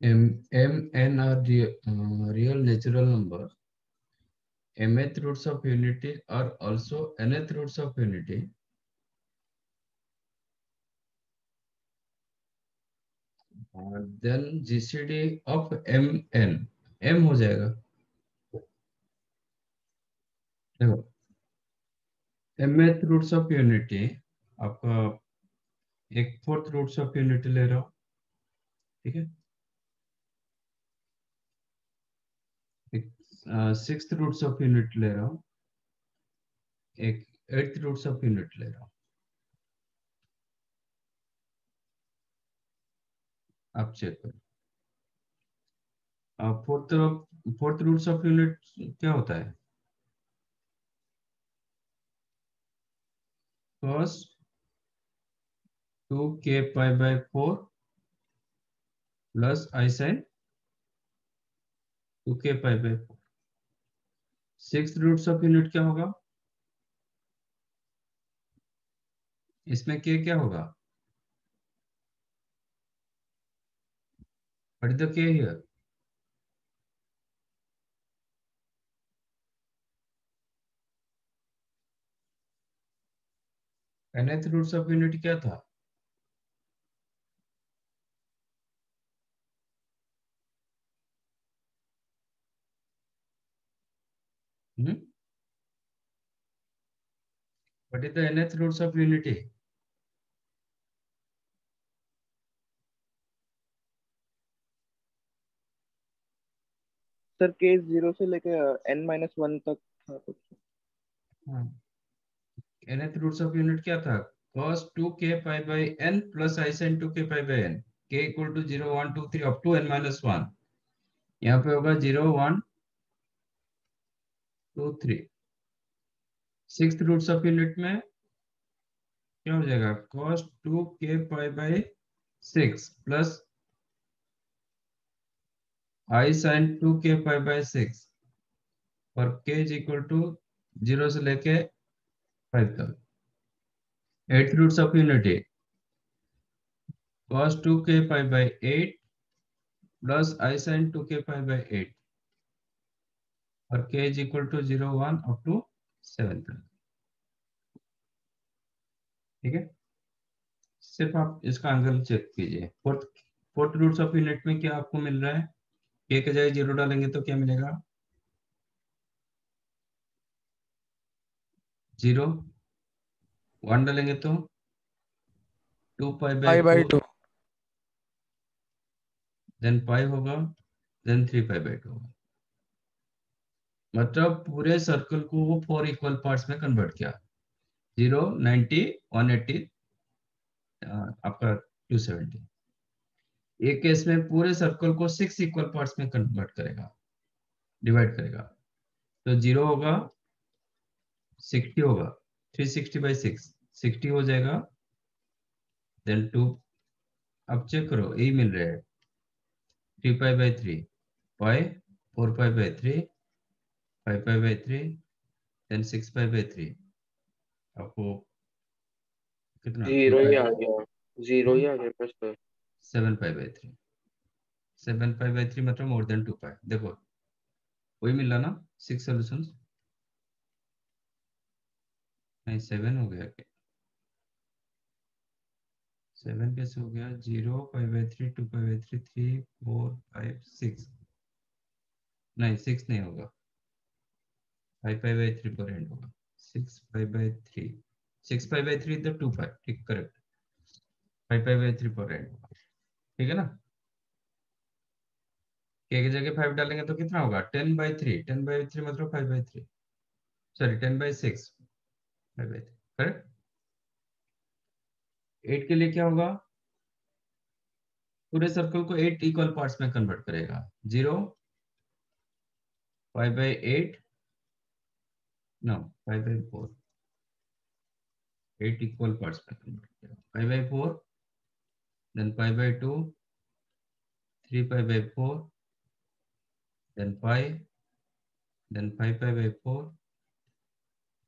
Mn are real natural number. Mth roots of unity are also nth roots of unity. Then GCD of Mn, m हो जाएगा। देखो mth roots of unity आपका एक fourth roots of unity ले रहा हूँ, ठीक है, एक सिक्स्थ रूट्स ऑफ यूनिट ले रहा हूँ, एक एट्थ रूट्स ऑफ यूनिट ले रहा हूँ। आप चेक करो fourth fourth roots of unit क्या होता है? cos 2k pi by 4 plus i sine 2k pi by 4। Six roots of unit क्या होगा? इसमें k क्या होगा? What is the k here? nth roots of unit क्या था? What is the nth roots of unity? Sir case 0 से लेके n-1 तक था कुछ। nth रूट्स ऑफ यूनिट क्या था? cos 2k pi by n plus i sin 2k pi by n, k equal to 0 1 2 3 up to n minus 1। यहाँ पे होगा 0 1 2 3। सिक्स्थ रूट्स ऑफ यूनिट में क्या हो जाएगा? cos 2k pi bye 6 plus i sin 2k pi bye 6 और k is equal to 0 से लेके 5 तक। Eighth roots of unity cos 2k pi by 8 plus i sin 2k pi by 8 और k is equal to 0 1 up to 7 तक, ठीक है। सिर्फ आप इसका एंगल चेक कीजिए। Fourth fourth roots of unit में क्या आपको मिल रहा है? k के जगह 0 डालेंगे तो क्या मिलेगा? 0। 1 डालेंगे तो 2 pi by pi by 4, 2। Then pi होगा, देन 3 पाई बाय 2 होगा। मतलब पूरे सर्कल को वो 4 इक्वल पार्ट्स में कन्वर्ट किया। 0 90 180 आपका 270। एक केस में पूरे सर्कल को 6 इक्वल पार्ट्स में कन्वर्ट करेगा, डिवाइड करेगा। तो 0 होगा, 60 होगा, 360 बाई 6 60 हो जाएगा, देन 2। अब चेक करो, यही मिल रहा है। 3 pi by 3 pi, 4 pi by 3 5 pi by 3, then 6 pi by 3। आपको कितना? 2 जीरो ही पाई आ गया, जीरो ही आ गया प्रश्न। 7 पाई बाई 3। 7 पाई बाई 3 मतलब मोर देन 2 पाई। देखो वही मिला ना, 6 सॉल्यूशंस। नहीं 7 हो गया क्या? 7 कैसे हो गया? 0 पाई बाई 3 2 पाई बाई 3 3 4 5 6। नहीं 6 नहीं होगा, 5 पाई बाई 3 पर एंड होगा। 6 पाई बाई 3, 6 पाई बाई 3 तो 2 पाई, ठीक करेक्ट। 5 पाई बाई 3 पर एंड होगा, ठीक है ना। के की जगह 5 डालेंगे तो कितना होगा? 10/3। 10/3 मतलब 5/3, सॉरी 10/6 5/3, करेक्ट। 8 के लिए क्या होगा? पूरे सर्कल को 8 इक्वल पार्ट्स में कन्वर्ट करेगा। 0 5/8, नो 5/4, 8 इक्वल पार्ट्स में कन्वर्ट करेगा। 5/4, then 5/2, 3 pi by 4, then pi, then 5 pi by 4,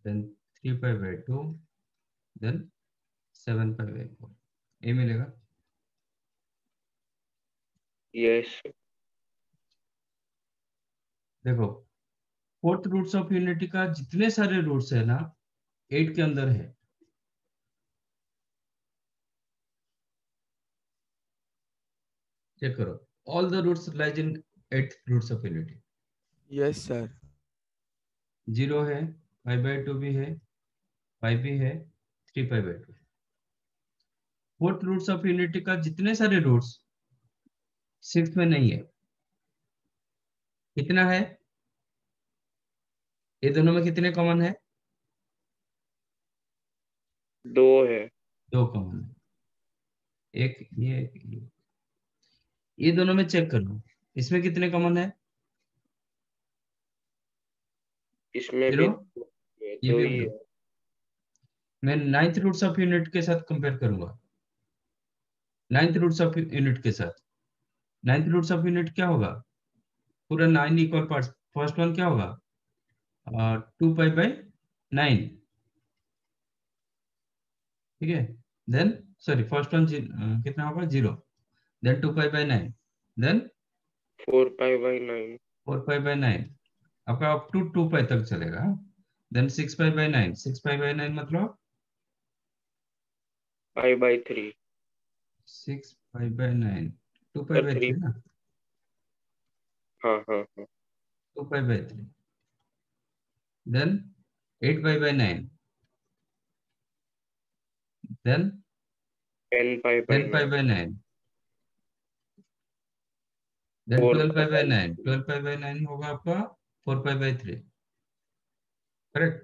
then 3 pi by 2, then 7 pi by 4। ये मिलेगा। यस। देखो फोर्थ रूट्स ऑफ यूनिटी का जितने सारे रूट्स है ना 8 के अंदर है। चेक करो, all the roots lies in 8 roots of unity. Yes sir. 0 है, 5/2 भी है, 5 भी है, 3/2। फोर्थ रूट्स ऑफ यूनिटी का जितने सारे रूट्स 6 में नहीं है। कितना है? ये दोनों में कितने कॉमन है? 2 है। 2 कॉमन है, एक ये एक ये दोनों में चेक कर लो, इसमें कितने कॉमन है? इसमें 0, भी ये 2 भी ही 2। है। मैं नाइन्थ रूट्स ऑफ यूनिट के साथ कंपेयर करूंगा। नाइन्थ रूट्स ऑफ यूनिट के साथ, नाइन्थ रूट्स ऑफ यूनिट क्या होगा? पूरा 9 इक्वल पार्ट्स। फर्स्ट वन क्या होगा? 2π/9। ठीक है। देन सॉरी, फर्स्ट वन कितना होगा? 0। देन 2π/9। देन 4π/9। 4π/9। आपका अप टू 2π तक चलेगा। देन 6π/9। 6π/9 मतलब 5/3। 6π/9 सर 3। 2π/3 ना। हाँ हाँ हाँ। 2π/3। देन 8π/9। देन 10π/9। 10π/9। देन 12π/9। 12π/9 होगा आपका 4π/3। करेक्ट।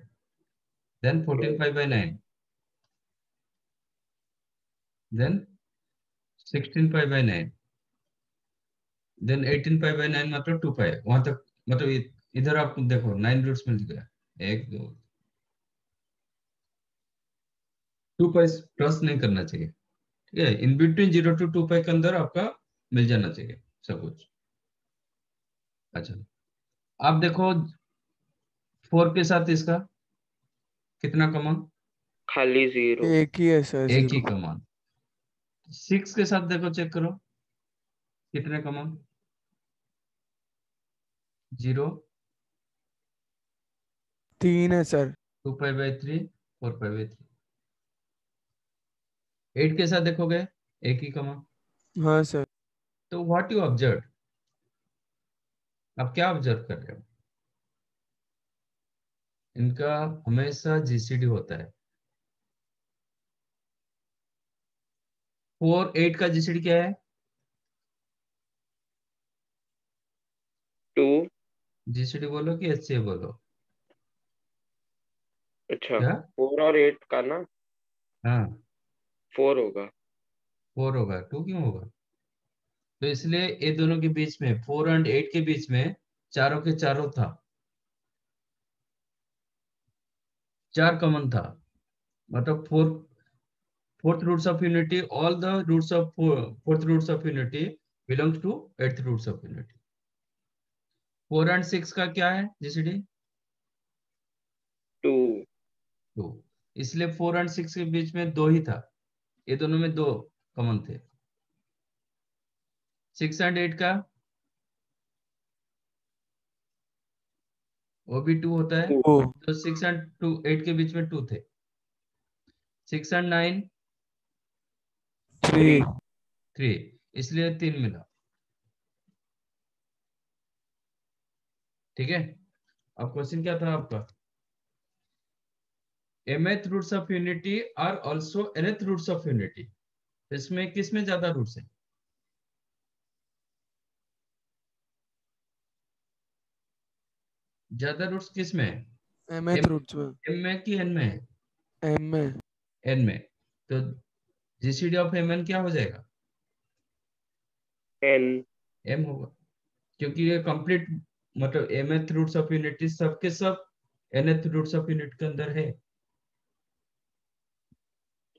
देन 14π/9। देन 16π/9। देन 18π/9 मतलब 2π वहां तक। मतलब इधर आप देखो 9 रूट्स मिल गया। 1 2 2π क्रॉस नहीं करना चाहिए। ठीक है, इन बिटवीन 0 to 2π के अंदर आपका मिल जाना चाहिए सब कुछ। अच्छा, आप देखो 4 के साथ इसका कितना कॉमन? खाली 0। एक ही है सर, एक ही 0। कॉमन। 6 के साथ देखो, चेक करो कितने कॉमन? 0, 3 है सर। 2π/3, 4π/3। 8 के साथ देखोगे एक ही कॉमन। हाँ सर। तो व्हाट यू ऑब्जर्व, आप क्या ऑब्जर्व कर रहे हो? इनका हमेशा जीसीडी होता है। 4 8 का जीसीडी क्या है? 2। जीसीडी बोलो कि एचसीए बोलो? अच्छा, क्या? 4 और 8 का ना हाँ, 4 होगा। 4 होगा, 2 क्यों होगा? तो इसलिए ये दोनों के बीच में 4 और 8 के बीच में चारों के चारों था, 4 कॉमन था। मतलब fourth roots of unity, all the roots of fourth roots of unity belongs to eighth roots of unity। 4 और 6 का क्या है जीसीडी? 2। 2। इसलिए 4 और 6 के बीच में 2 ही था, ये दोनों में 2 कॉमन थे। 6 और 8 का वो भी 2 होता है। 2। तो 6 और 2 8 के बीच में 2 थे। 6 और 9 3। 3, इसलिए 3 मिला। ठीक है। अब क्वेश्चन क्या था आपका? mth roots of unity are also nth roots of unity। इसमें किसमें ज्यादा रूट्स है? ज्यादा रूट्स किसमें है? mth रूट्स में। एम में कि एन में है? m में। एन में। तो जीसीडी ऑफ एम एन क्या हो जाएगा? n। एम होगा, क्योंकि ये कंप्लीट मतलब mth रूट्स ऑफ यूनिटी सबके सब nth रूट्स ऑफ यूनिट के अंदर है।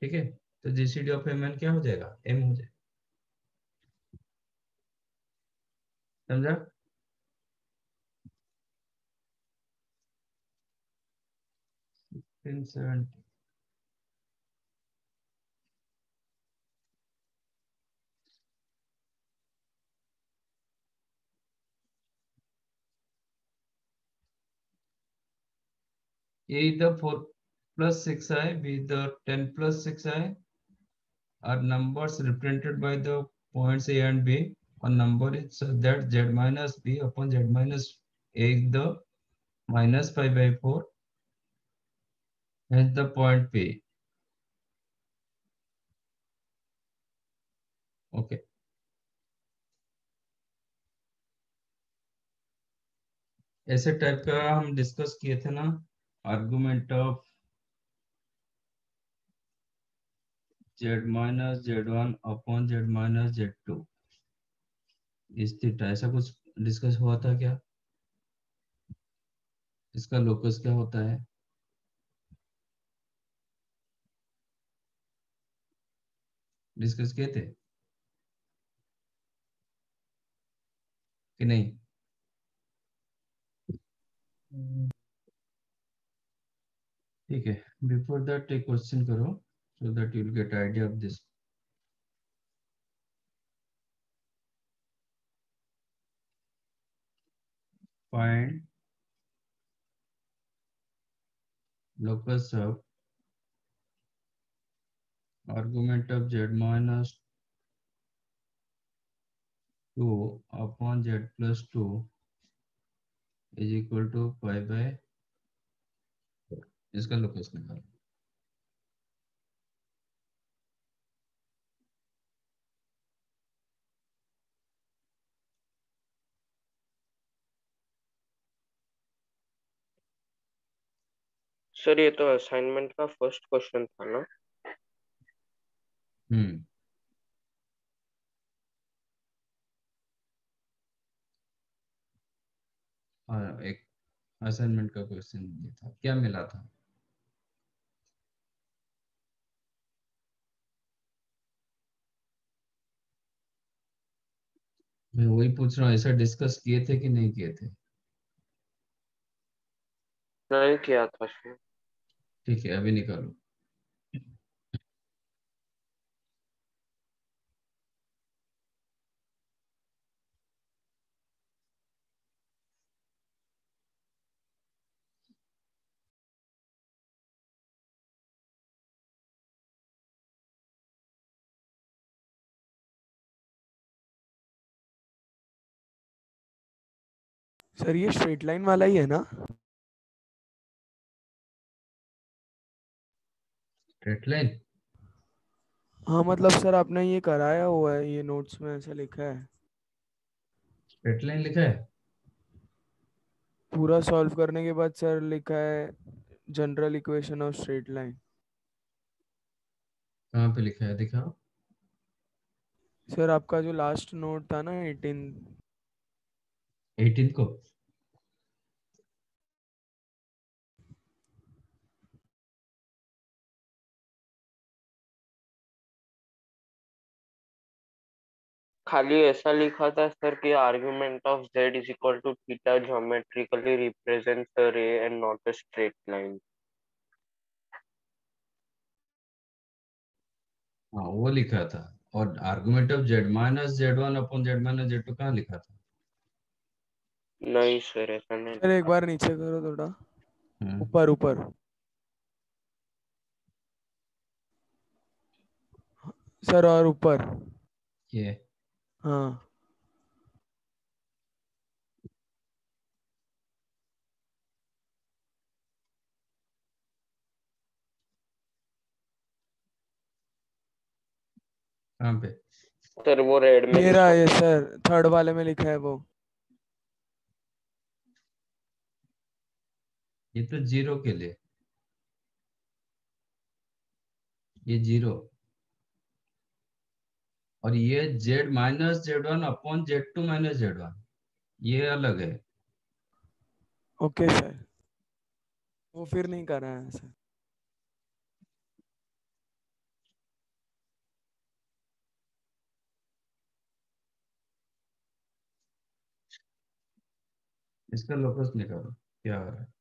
ठीक है, तो जीसीडी ऑफ एम एन क्या हो जाएगा? एम हो जाएगा। समझा? इन 70। either 4 plus 6i, be the 10 plus 6i, are numbers represented by the points a and b. A number is that z minus b upon z minus a is the minus 5 by 4, hence the point p. Okay. ऐसे type का हम discuss किए थे ना, argument of z minus z1 upon z minus z2 इस theta, ऐसा कुछ discuss हुआ था क्या? इसका लोकस क्या होता है? डिस्कस किए थे कि नहीं? ठीक है, बिफोर दैट एक क्वेश्चन करो so that you will get idea of this. Find locus of argument of z minus 2 upon z plus 2 is equal to pi by 4. इसका लोकस निकालो. सर ये तो असाइनमेंट का फर्स्ट क्वेश्चन था ना? हाँ, एक असाइनमेंट का क्वेश्चन ये था, क्या मिला था? मैं वही पूछ रहा हूँ, ऐसा डिस्कस किए थे कि नहीं किए थे? नहीं किया था सर। ठीक है, अभी निकालो. सर ये स्ट्रेट लाइन वाला ही है ना? Straight line? हाँ मतलब सर आपने ये कराया हुआ है, ये नोट्स में ऐसा लिखा है. स्ट्रेट लाइन लिखा है? पूरा सॉल्व करने के बाद सर लिखा है general equation of straight line. कहाँ पे लिखा है, दिखाओ. सर आपका जो लास्ट नोट था ना 18. 18 को? खाली ऐसा लिखा था सर कि argument of z is equal to theta geometrically represents a ray and not a straight line. हाँ, वो लिखा था. और argument of z minus z1 upon z minus z2 कहाँ लिखा था? नहीं सर ऐसा नहीं सर एक लिखा. बार नीचे करो थोड़ा. हाँ, ऊपर ऊपर. सर और ऊपर. ये हाँ. कहाँ पे? सर वो रेड में ये रहा लिखा ये था. सर, थर्ड वाले में लिखा है वो. ये तो जीरो के लिए, ये जीरो. और ये z minus z1 upon z2 minus z1, ये अलग है. Okay sir. वो फिर नहीं कर रहा है सर. इसका लोकस निकालो, क्या हो रहा है?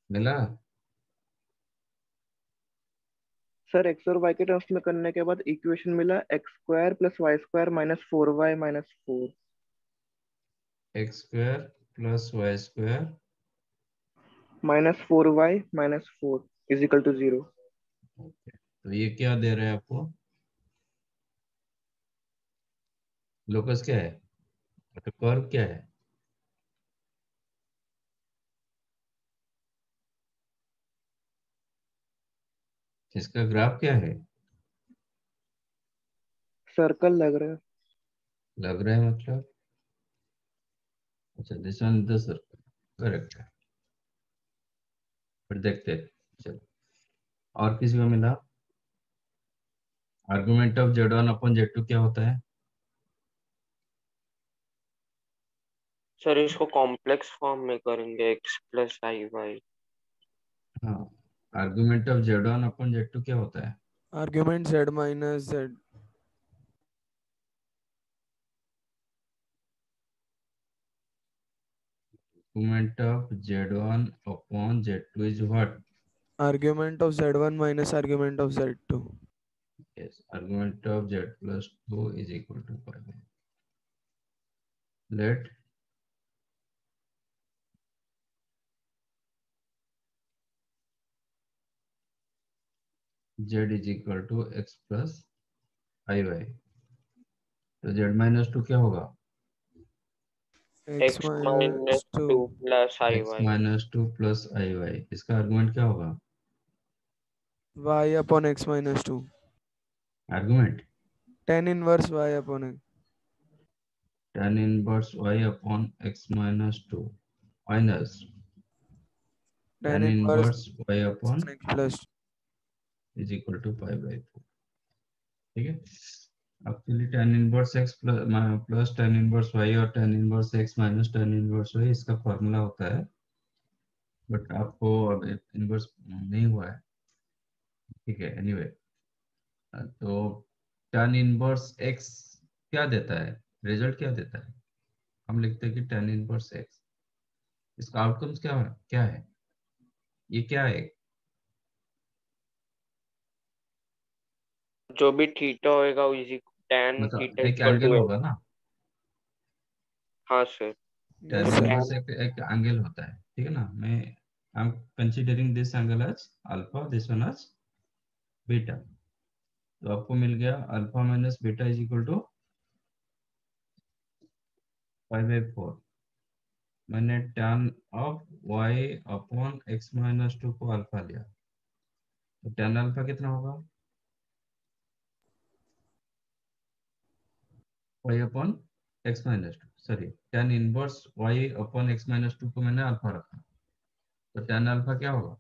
मिला? सर एक्स और वाई के टर्म्स में करने के बाद इक्वेशन मिला x square plus y square minus 4y minus 4 x square plus y square minus 4y minus 4 is equal to 0। Okay, तो ये क्या दे रहा है आपको? लोकस क्या है, तो कर्व क्या है? इसका ग्राफ क्या है? सर्कल लग रहा है। लग रहा है मतलब? अच्छा, this one the circle, correct है। फिर देखते हैं, चलो और किसी को मिला? Argument of z1 upon z2 क्या होता है? सर इसको कॉम्प्लेक्स फॉर्म में करेंगे x प्लस आई वाई। हाँ, argument of z1 upon z2 क्या होता है? Argument z minus z। Argument of z1 upon z2 is what? Argument of z1 minus argument of z2। Yes, argument of z plus 2 is equal to pi. Let z is equal to x plus I Y. तो z minus 2 क्या होगा? x x minus minus 2। 2 plus I x Y. Minus 2 plus I y, इसका argument क्या होगा? y upon x minus 2। Argument tan inverse y upon x। tan inverse y upon x minus 2 minus tan tan inverse inverse y upon x plus. Is equal to pi by 4। ठीक है, actually tan inverse x plus tan inverse y और tan inverse x minus tan inverse y इसका formula होता है, but आपको अब inverse नहीं हुआ है। ठीक है, एनीवे तो tan इनवर्स x क्या देता है, रिजल्ट क्या देता है? हम लिखते हैं कि tan इनवर्स x, इसका आउटकम्स क्या है? ये क्या है? जो भी थीटा होएगा इज tan मतलब थीटा एक इक्वल एंगल टू। होगा ना? हाँ सर। tan यस तो सर। इनवर्स tan एक एंगल होता है, ठीक है ना? मैं I am considering this angle as alpha, this one as beta. तो आपको मिल गया alpha minus beta is equal to 5/4। मैंने tan of y upon x minus 2 को अल्फा लिया, तो tan अल्फा कितना होगा? y upon x minus 2, sorry tan inverse y upon x minus 2 को मैंने अल्फा रखा, तो tan अल्फा क्या होगा?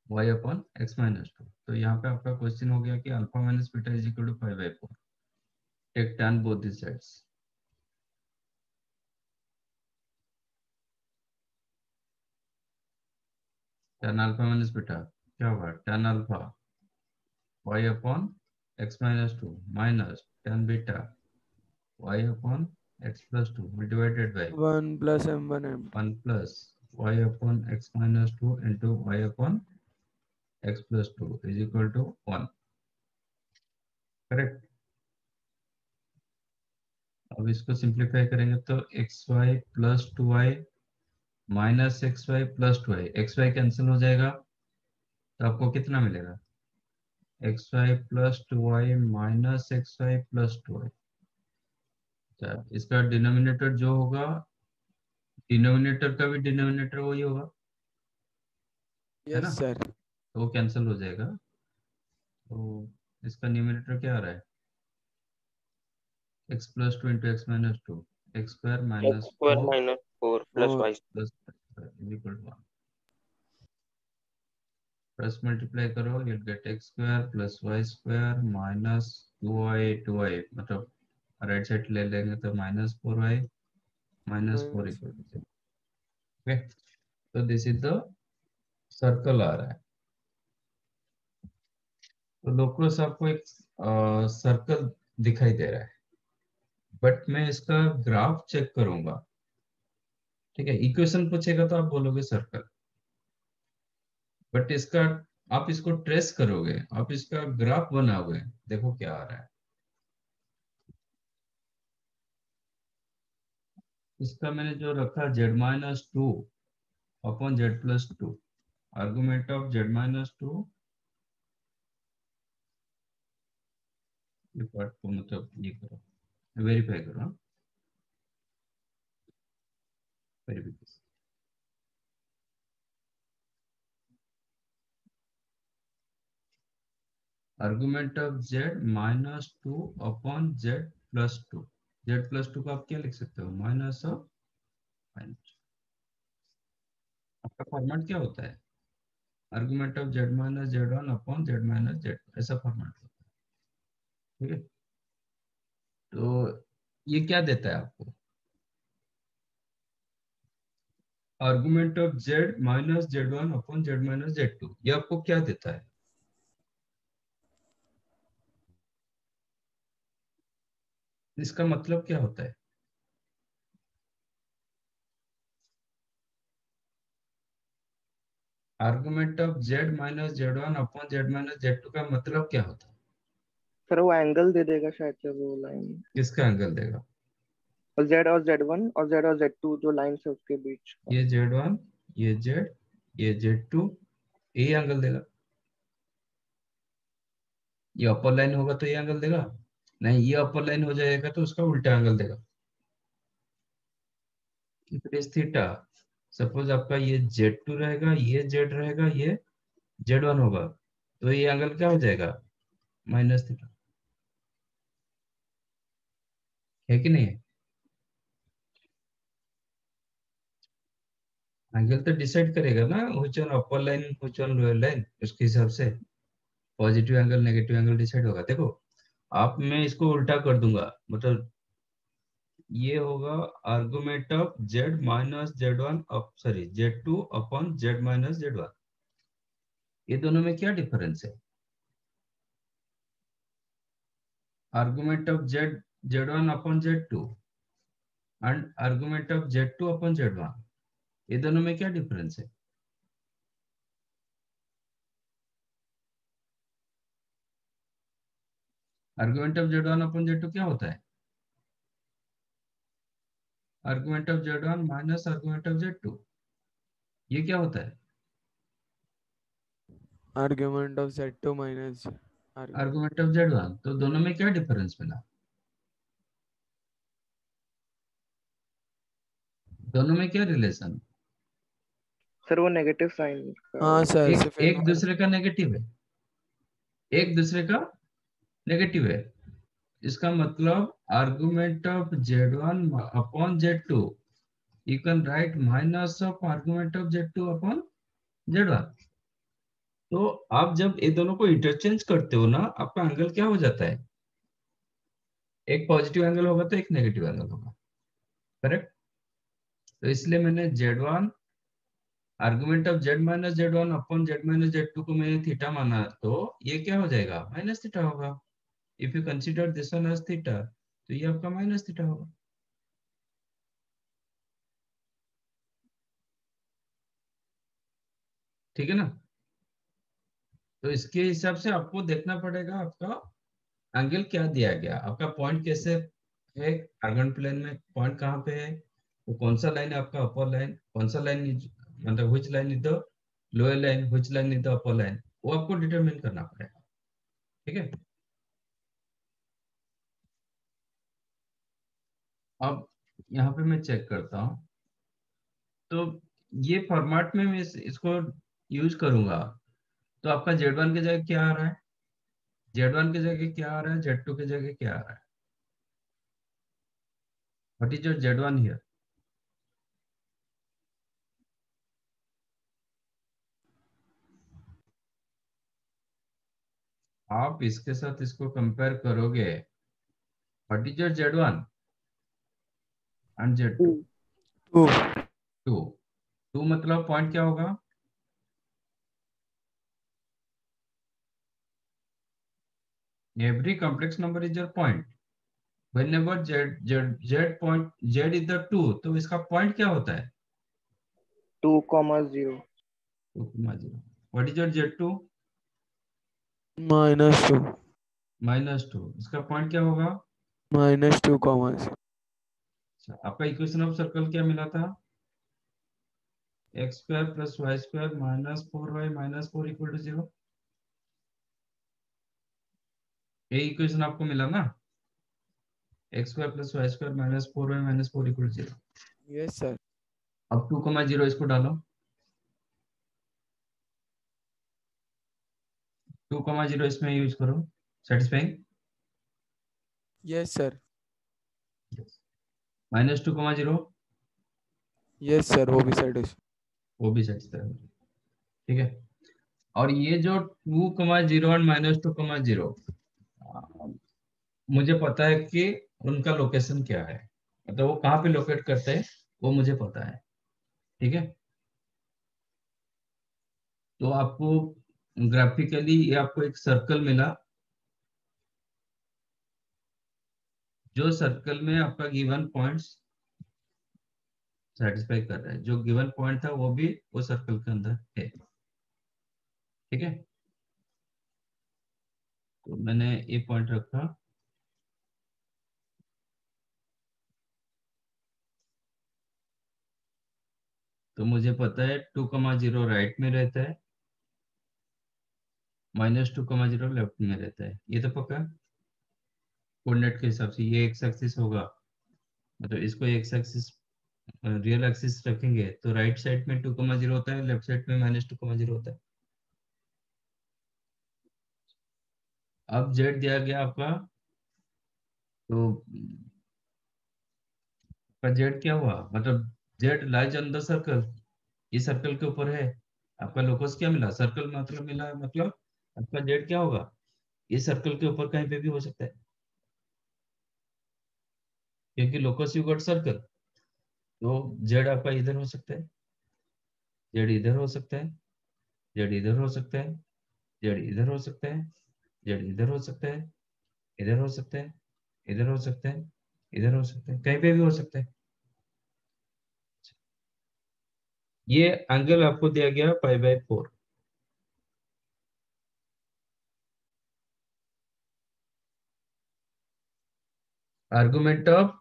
y upon x minus 2। तो यहाँ पे आपका क्वेश्चन हो गया कि alpha minus beta is equal to 5/4। Take tan both the sides. tan alpha minus beta क्या होगा? tan alpha y upon x minus 2 minus tan beta y upon x plus 2 divided by 1 plus m1 m2। 1 plus y upon x minus 2 into y upon x plus 2 is equal to 1। Correct. अब इसको simplify करेंगे तो xy plus 2y minus xy plus 2y, xy cancel हो जाएगा, तो आपको कितना मिलेगा? xy plus 2y minus xy plus 2y। अच्छा, इसका डिनोमिनेटर जो होगा, डिनोमिनेटर का भी डिनोमिनेटर वही होगा, है ना? Yes sir. तो वो कैंसिल हो जाएगा, तो इसका न्यूमिनेटर क्या आ रहा है? x plus 2 into x minus 2, x square x minus square 4 minus 4 plus और y। Plus is equal to 1। Plus multiply करो, you get x square plus y square minus 2y मतलब राइट साइड ले लेंगे तो minus 4y minus 4 minus. Equal to. Okay, तो this is the circle आ रहा है। तो लोकस आपको एक सर्कल दिखाई दे रहा है, बट मैं इसका ग्राफ चेक करूंगा। ठीक है, इक्वेशन पूछेगा तो आप बोलोगे सर्कल, बट इसका आप इसको ट्रेस करोगे, आप इसका ग्राफ बनाओगे, देखो क्या आ रहा है। इसका मैंने जो रखा z-2 upon z+2, argument of z-2, ये पार्ट को मतलब ये करो, वेरीफाई करो, verification. Argument of z-2 upon z+2, z+2 का आप क्या लिख सकते हो, माइनस ऑफ माइनस। आपका फॉर्मेट क्या होता है, argument of z-z1 upon z-z, ऐसा फॉर्मेट होता है। ठीक है, तो ये क्या देता है आपको, argument of z-z1 upon z-z2, ये आपको क्या देता है, इसका मतलब क्या होता है, argument of z-z1 upon z-z2 का मतलब क्या होता है, सर वो एंगल दे देगा शायद से वो लाइन, किसका एंगल देगा, और Z और Z2 जो लाइन है उसके बीच का। ये z1, ये z, ये z2, ये एंगल देगा। ये अपर लाइन होगा तो ये एंगल देगा, नहीं ये अपर लाइन हो जाएगा तो उसका उल्टा एंगल देगा। थीटा, सपोज आपका ये z2 रहेगा, ये z रहेगा, ये z1 होगा, तो ये एंगल क्या हो जाएगा, माइनस थीटा, है कि नहीं है। एंगल तो डिसाइड करेगा ना which one upper line which one lower line, उसके हिसाब से positive angle negative angle decide होगा। देखो आप, मैं इसको उल्टा कर दूंगा, मतलब ये होगा argument of z-z1 sorry z2 upon z-z1, ये दोनों में क्या डिफरेंस है, argument of z-z1 upon z2 and argument of z2 upon z1, ये दोनों में क्या डिफरेंस है, argument of z1 upon z2 क्या होता है, argument of z1 minus argument of z2, ये क्या होता है, argument of Z2 minus argument of z1, तो दोनों में क्या डिफरेंस मिला, दोनों में क्या रिलेशन, सर वो नेगेटिव साइन का हाँ वो। सर, एक सिर्फ एक दूसरे का नेगेटिव है, एक दूसरे का नेगेटिव है, इसका मतलब argument of z1 upon z2, you can write minus of argument of z2 upon z1। तो आप जब ये दोनों को इंटरचेंज करते हो ना, आपका एंगल क्या हो जाता है, एक पॉजिटिव एंगल होगा तो एक नेगेटिव एंगल होगा, करेक्ट। तो इसलिए मैंने z1 argument of z-z1 upon z-z2 को मैंने थीटा माना, तो ये क्या हो जाएगा, माइनस थीटा होगा। If you consider this one as theta, तो ये आपका माइनस थीटा होगा। ठीक है ना, तो इसके हिसाब से आपको देखना पड़ेगा आपका एंगल क्या दिया गया, आपका पॉइंट कैसे है, आर्गन प्लेन में पॉइंट कहाँ पे है, वो कौन सा लाइन है आपका अपर लाइन, कौन सा लाइन मतलब which line is the lower line, which line is the upper line, वो आपको डिटरमिन करना पड़ेगा। ठीक है, अब यहाँ पे मैं चेक करता हूँ, तो ये फॉर्मेट में मैं इसको यूज करूंगा, तो आपका z1 की जगह क्या आ रहा है, z1 की जगह क्या आ रहा है, z2 की जगह क्या आ रहा है, what is your z1 here, आप इसके साथ इसको कंपेयर करोगे, what is your z1 and z2, 2। 2, 2 मतलब पॉइंट क्या होगा, every complex number is your point, whenever z point z is the 2, तो इसका पॉइंट क्या होता है, 2,0। 2,0। What is your Z2? -2 -2, इसका पॉइंट क्या होगा? -2 कॉमर्स। अच्छा, आपका इक्वेशन ऑफ सर्कल क्या मिला था? x² + y² -4y -4 = 0। ये इक्वेशन आपको मिला ना, x² + y² -4y -4 = 0। Yes sir. अब 2,0 इसको डालो, 2,0 इसमें यूज करो। Satisfying? Yes sir. -2,0 yes sir, वो भी सेटिस्फाई। वो भी सेटिस्फाई हो, ठीक है। और ये जो 2,0 और -2,0 मुझे पता है कि उनका लोकेशन क्या है, मतलब वो कहाँ पे लोकेट करते हैं वो मुझे पता है, ठीक है। तो आपको ग्राफिकली ये आपको एक सर्कल मिला, जो सर्कल में आपका गिवन पॉइंट्स सेटिस्फाई कर रहा है, जो गिवन पॉइंट था वो भी वो सर्कल के अंदर है, ठीक है। तो मैंने ये पॉइंट रखा, तो मुझे पता है 2,0 राइट में रहता है, -2,0 लेफ्ट में रहता है, ये तो पक्का। कोऑर्डिनेट के हिसाब से ये एक्स एक्सिस होगा, मतलब इसको एक्स एक्सिस रियल एक्सिस रखेंगे तो राइट साइड में 2,0 होता है, लेफ्ट साइड में -2,0 होता है। अब जेड दिया गया आपका, तो जेड क्या हुआ, मतलब Z lies on the circle, ये सर्कल के ऊपर है। आपका लोकस क्या मिला, सर्कल मतलब मिला, मतलब आपका जेड क्या होगा, ये सर्कल के ऊपर कहीं पे भी हो सकता है, क्योंकि लोकस यू गॉट सर्कल। तो जेड आपका इधर हो सकता है, जेड इधर हो सकता है, जेड इधर हो सकता है, जेड इधर हो सकता है, जेड इधर हो सकता है, इधर हो सकता है, इधर हो सकता है, इधर हो सकता है, कहीं पे भी हो सकता है। ये एंगल आपको दिया गया π/4। Argument of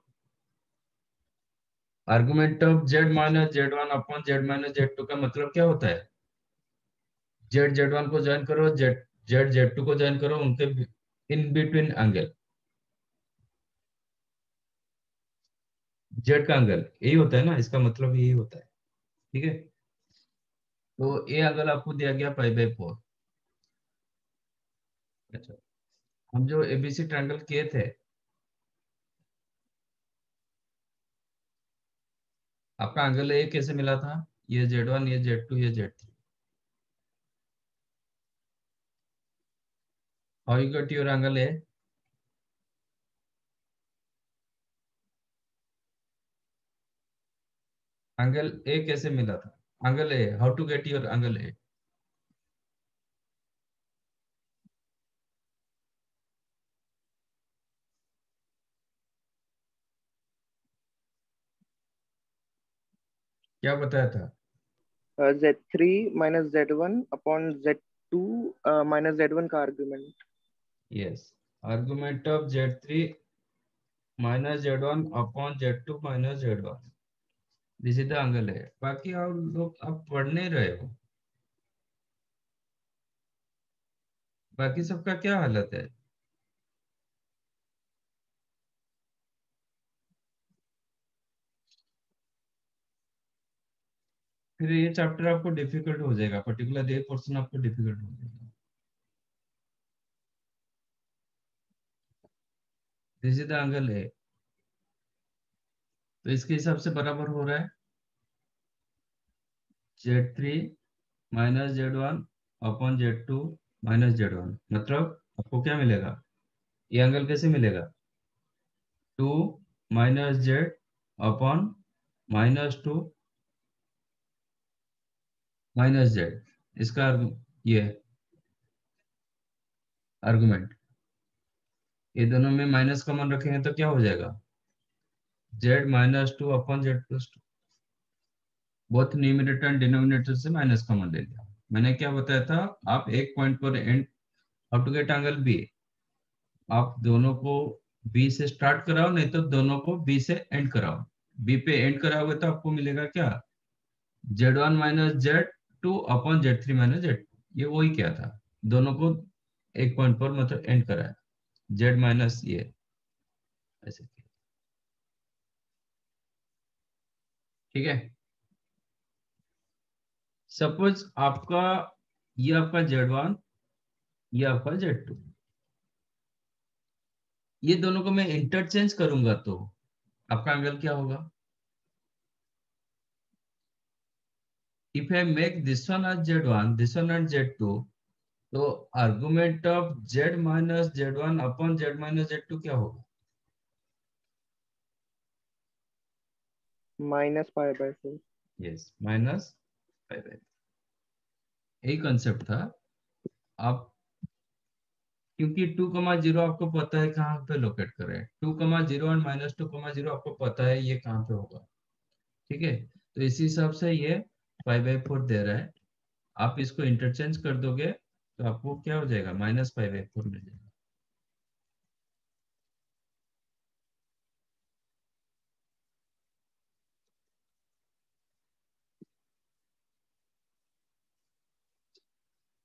z - z1 upon z - z2 का मतलब क्या होता है? जेड z1 को ज्वाइन करो, जेड z2 को ज्वाइन करो, उनके इन बिटवीन एंगल, जेड का एंगल यही होता है ना, इसका मतलब यही होता है, ठीक है। तो ये एंगल आपको दिया गया π/4। अच्छा, हम जो एबीसी ट्रायंगल किए थे, आपका एंगल ए कैसे मिला था? ये z1, ये z2, ये z3। How you got your angle A? Angle A कैसे मिला था? Angle A, how to get your angle A? क्या बताया था? Z3 - Z1 upon Z2 -Z1 का argument. Yes, argument of z3 -z1 upon z2 -z1, this is the angle है। बाकी और लोग आप पढ़ नहीं रहे हो, बाकी सबका क्या हालत है? फिर ये चैप्टर आपको डिफिकल्ट हो जाएगा, पर्टिकुलर ये पोर्शन आपको डिफिकल्ट हो जाएगा। दिस इज द एंगल है, तो इसके हिसाब से बराबर हो रहा है z3 -z1 upon z2 -z1, मतलब आपको क्या मिलेगा, ये एंगल कैसे मिलेगा? 2 - z अपॉन -2 -z, इसका ये आर्गुमेंट, ये दोनों में माइनस कॉमन रखेंगे तो क्या हो जाएगा, z -2 upon z + 2। Both numerator and denominator से माइनस कॉमन ले लिया, मैंने क्या बताया था, आप एक पॉइंट पर end, how to get angle B, आप दोनों को बी से स्टार्ट कराओ, नहीं तो दोनों को बी से एंड कराओ। बी पे एंड कराओगे तो आपको मिलेगा क्या, Z1 minus Z2 upon Z3 minus Z2। ये वही क्या था, दोनों को एक पॉइंट पर मतलब एंड कराया, Z माइनस ये ऐसे किया। ठीक है, सपोज आपका ये आपका Z1, ये आपका Z2, ये दोनों को मैं इंटरचेंज करूंगा तो आपका एंगल क्या होगा। If I make this one as Z1, this one as Z2, तो argument of Z minus Z1 upon Z minus Z2 क्या होगा? -π/4। Yes, minus pi by. यही कंसेप्ट था। आप क्योंकि 2,0 आपको पता है कहाँ पे लोकेट करें, 2,0 और -2,0 आपको पता है ये कहाँ पे होगा। ठीक है, तो इसी हिसाब से ये π/4 दे रहा है, आप इसको इंटरचेंज कर दोगे तो आपको क्या हो जाएगा, -π/4 मिल जाएगा।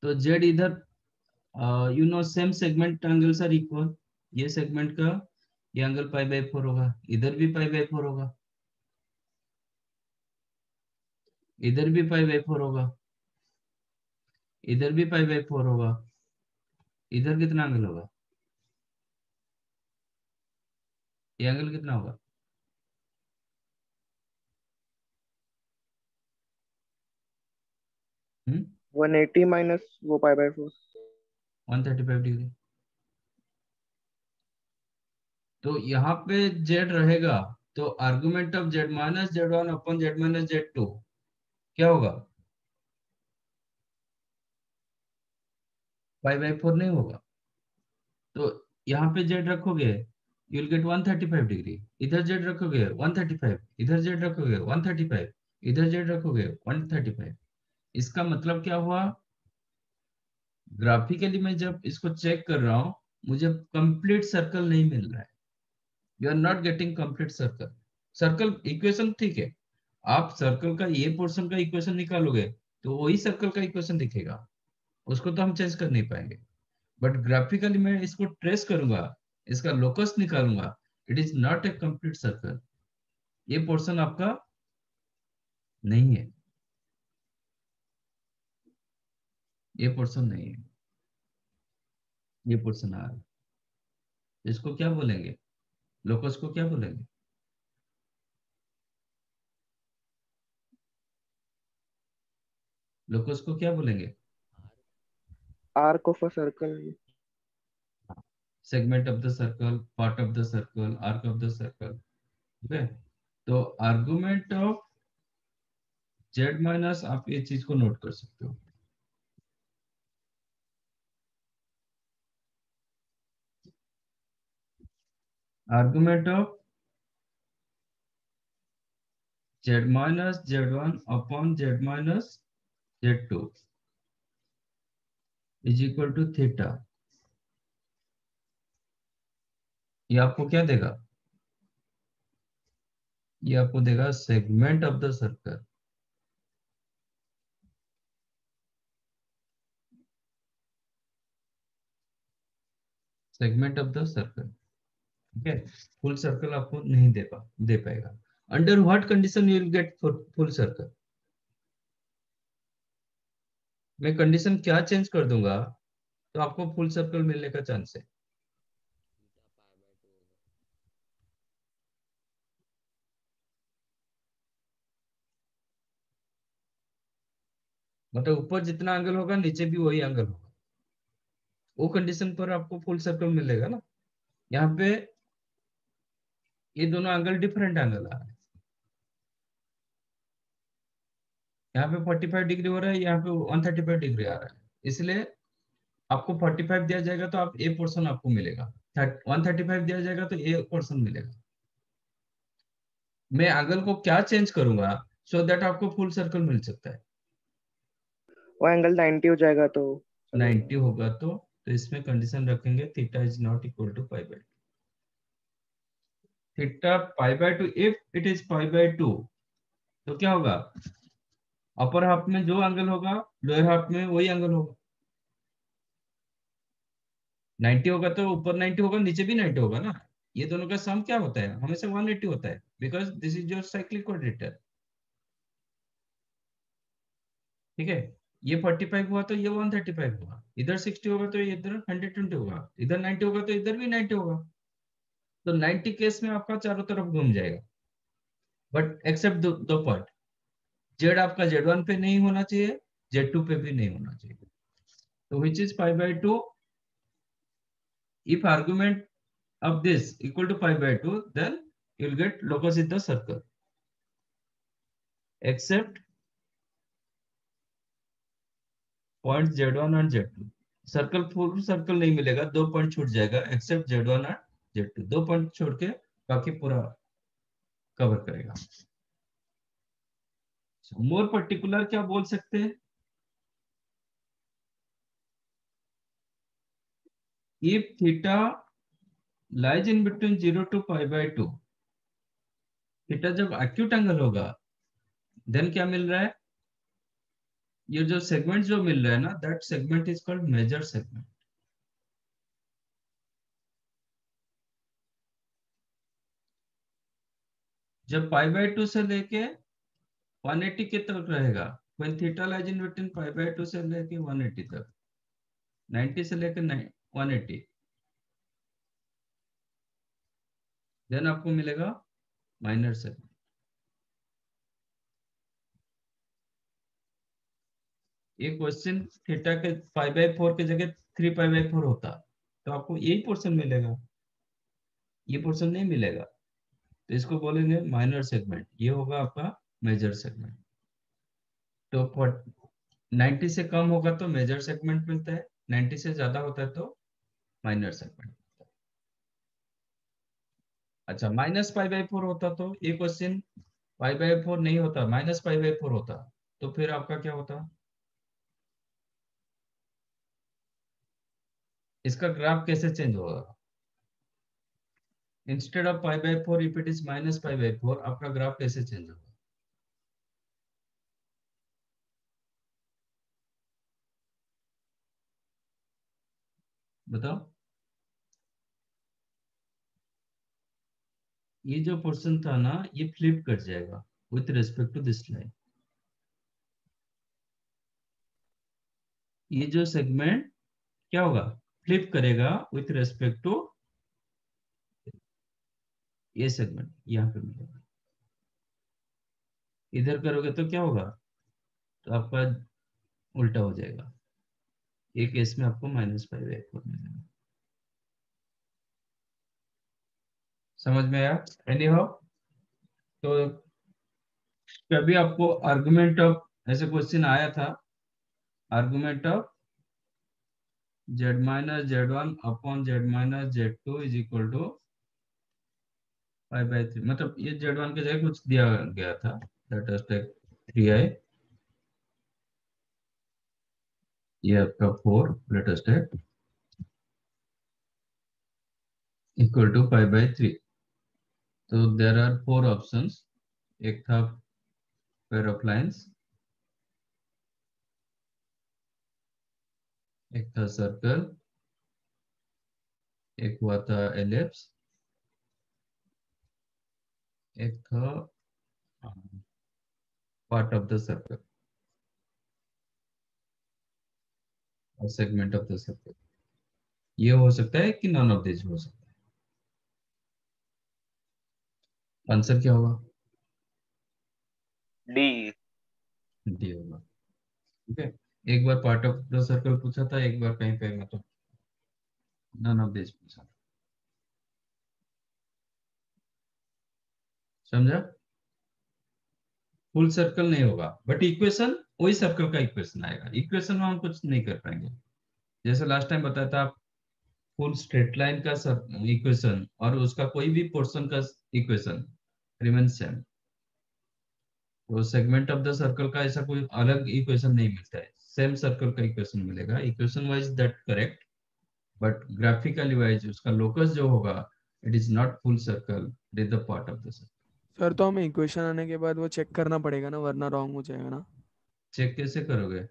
तो Z इधर, you know same segment angles are equal, ये सेगमेंट का ये एंगल π/4 होगा, इधर भी π/4 होगा, इधर भी π/4 होगा, इधर भी π/4 होगा, इधर कितना एंगल होगा, ये एंगल कितना होगा, 180 माइनस वो π/4। 135 डिग्री। तो यहाँ पे Z रहेगा, तो argument of Z minus Z1 upon Z minus Z2 क्या होगा, π/4 नहीं होगा। तो यहाँ पे Z रखोगे यू विल गेट 135 डिग्री, इधर Z रखोगे 135, इधर Z रखोगे 135, इधर Z रखोगे 135। इसका मतलब क्या हुआ, ग्राफिकली मैं जब इसको चेक कर रहा हूं मुझे कंप्लीट सर्कल नहीं मिल रहा है, you are not getting complete circle. Circle equation ठीक है, आप सर्कल का ये पोर्शन का इक्वेशन निकालोगे तो वही सर्कल का इक्वेशन दिखेगा, उसको तो हम चेंज कर नहीं पाएंगे। बट ग्राफिकली मैं इसको ट्रेस करूंगा, इसका लोकस निकालूंगा, it is not a complete circle, ये पोर्शन आपका नहीं है, ये पोर्शन नहीं है, ये पोर्शन आ रहा है। इसको क्या बोलेंगे, लोकस को क्या बोलेंगे, लोकस को क्या बोलेंगे, arc of a circle. Segment of the circle, part of the circle, arc of the circle. ठीक है, तो आर्गुमेंट ऑफ Z माइनस, आप ये चीज को नोट कर सकते हो, argument of Z minus Z1 upon Z minus Z2 is equal to theta. ये आपको क्या देगा, ये आपको देगा segment of the circle, segment of the circle. ठीक है, फुल सर्कल आपको नहीं दे पाएगा। Under what condition you will get full circle, मैं कंडीशन क्या चेंज कर दूंगा तो आपको फुल सर्कल मिलने का चांस है। मतलब ऊपर जितना एंगल होगा नीचे भी वही एंगल होगा, वो कंडीशन पर आपको फुल सर्कल मिलेगा ना। यहाँ पे ये दोनों एंगल डिफरेंट एंगल आ रहे हैं, यहाँ पे 45 डिग्री हो रहा है, यहाँ पे 135 डिग्री आ रहा है, इसलिए आपको 45 दिया जाएगा तो आप ए पोर्शन आपको मिलेगा, 135 दिया जाएगा तो ए पोर्शन मिलेगा। मैं एंगल को क्या चेंज करूंगा सो दैट आपको फुल सर्कल मिल सकता है। वो एंगल 90 हो जाएगा तो चलेगा। 90 होगा तो इसमें कंडीशन रखेंगे theta is not equal to pi by theta pi by 2 if it is pi by 2 तो क्या होगा, अपर हाफ में जो एंगल होगा लोअर हाफ में वही एंगल होगा। 90 होगा तो ऊपर 90 होगा, नीचे भी 90 होगा ना। ये दोनों का सम क्या होता है, हमेशा 180 होता है, because this is your cyclic क्वाड्रेटर। ठीक है, ये 45 हुआ तो ये 135 हुआ, इधर 60 होगा तो इधर 120 होगा, इधर 90 होगा तो इधर भी 90 होगा। तो 90 केस में आपका चारों तरफ घूम जाएगा, बट एक्सेप्ट दो पार्ट, जेड आपका Z1 पे नहीं होना चाहिए, Z2 पे भी नहीं होना चाहिए। तो which is pi by 2, if argument of this equal to pi by 2, then you will get locus in the circle, except point Z1 and Z2। Circle full circle नहीं मिलेगा, 2 पॉइंट छूट जाएगा, एक्सेप्ट Z1 और Z2, 2 point छोड़ के बाकी पूरा cover करेगा। मोर पर्टिकुलर क्या बोल सकते हैं, if theta lies in between 0 to pi by 2, theta जब एक्यूट एंगल होगा देन क्या मिल रहा है, ये जो सेगमेंट जो मिल रहा है ना, that segment is called major segment. जब पाई बाय 2 से लेके 180 के तक रहेगा, when theta lies in between pi by 2 से लेके 180 तक, 90 से लेके 180, देन आपको मिलेगा माइनर सेगमेंट। ये क्वेश्चन थीटा के पाई बाय 4 की जगह 3 पाई बाय 4 होता तो आपको यही पोर्शन मिलेगा, ये पोर्शन नहीं मिलेगा, तो इसको बोलेंगे माइनर सेगमेंट, ये होगा आपका मेजर सेगमेंट। तो 90 से कम होगा तो मेजर सेगमेंट मिलता है, 90 से ज्यादा होता है तो माइनर सेगमेंट। अच्छा, माइनस पाई बाय 4 होता तो ये क्वेश्चन पाई बाय 4 नहीं होता, माइनस पाई बाय 4 होता, तो फिर आपका क्या होता, इसका ग्राफ कैसे चेंज होगा, instead of pi by 4 if it is minus pi by 4, आपका ग्राफ कैसे चेंज होगा, बताओ। ये जो पोर्शन था ना, ये फ्लिप कर जाएगा with respect to this line. ये जो सेगमेंट क्या होगा, फ्लिप करेगा विथ रिस्पेक्ट टू ये सेगमेंट, यहाँ पे मिलेगा। इधर करोगे तो क्या होगा, तो आपका उल्टा हो जाएगा, एक केस में आपको माइनस पाई बाय 4 मिलेगा। समझ में आया एनी हाउ। तो कभी आपको आर्गुमेंट ऑफ ऐसे क्वेश्चन आया था, argument of z minus Z1 upon z minus Z2 is equal to pi by 3, मतलब ये Z1 के जगह कुछ दिया गया था, दैट इज टेक 3i, ये आपका 4 let us take equal to pi by 3। तो देयर आर 4 ऑप्शंस, एक था पेयर ऑफ लाइंस, एक था सर्कल, एक हुआ था एलिप्स, एक था पार्ट ऑफ द सर्कल और सेगमेंट ऑफ द सर्कल। ये हो सकता है कि नॉन ऑफ दिस हो सकता है। आंसर क्या होगा, डी। डी होगा। ठीक है, एक बार पार्ट ऑफ द सर्कल पूछा था, एक बार कहीं पे मतलब नॉन ऑफ दिस पूछा, समझा। फुल सर्कल नहीं होगा, बट इक्वेशन वही सर्कल का इक्वेशन आएगा, इक्वेशन में हम कुछ नहीं कर पाएंगे। जैसे लास्ट टाइम बताया था, फुल स्ट्रेट लाइन का इक्वेशन और उसका कोई भी पोर्शन का इक्वेशन रिमेन सेम, तो सेगमेंट ऑफ द सर्कल का ऐसा कोई अलग इक्वेशन नहीं मिलता है, सेम सर्कल का इक्वेशन मिलेगा. Equation wise that correct, but graphically wise उसका लोकस जो होगा it is not full circle, it is the part of the circle. Sir तो हमें इक्वेशन आने के बाद वो चेक करना पड़ेगा ना, वरना रॉन्ग हो जाएगा ना. चेक कैसे करोगे?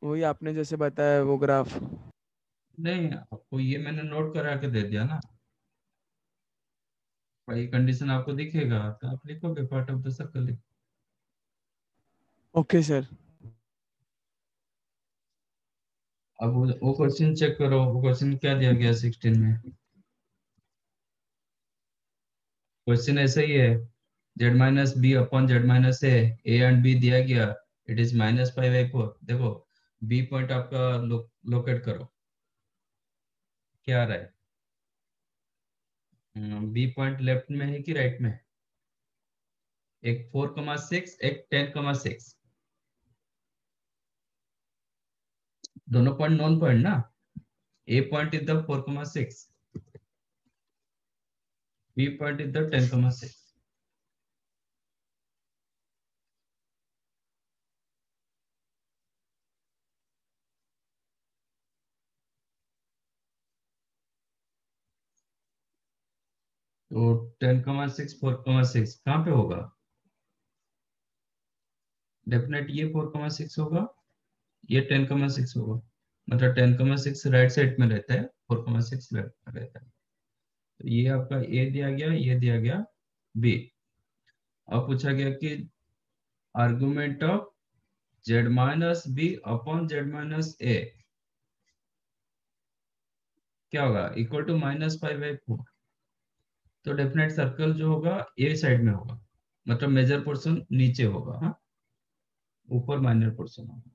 वही आपने जैसे बताया वो ग्राफ. नहीं, आपको ये मैंने नोट करा के दे दिया ना. भाई कंडीशन आपको दिखेगा तो आप लिखोगे part of the circle. Okay sir. अब वो क्वेश्चन चेक करो, वो क्वेश्चन क्या दिया गया 16 में. क्वेश्चन ऐसा ही है, z minus B upon z minus a and b दिया गया, इट इज -5/4. देखो बी पॉइंट आपका लोकेट करो, क्या आ रहा है? बी पॉइंट लेफ्ट में है कि राइट में है? एक 4,6 एक 10,6, दोनों पॉइंट नॉन पॉइंट ना. A point is the 4,6, B point is the 10,6. तो 10,6 4,6 कहाँ पे होगा? डेफिनेट ये 4,6 होगा, ये 10,6 होगा. मतलब 10,6 राइट साइड में रहता है, 4,6 लेफ्ट में रहता है. तो ये आपका ए दिया गया, ये दिया गया बी. अब पूछा गया कि argument of z minus B upon z minus A क्या होगा? Equal to -5/4. तो डेफिनेट सर्कल जो होगा ए साइड में होगा, मतलब मेजर पोर्शन नीचे होगा. हाँ, ऊपर माइनर पोर्शन होगा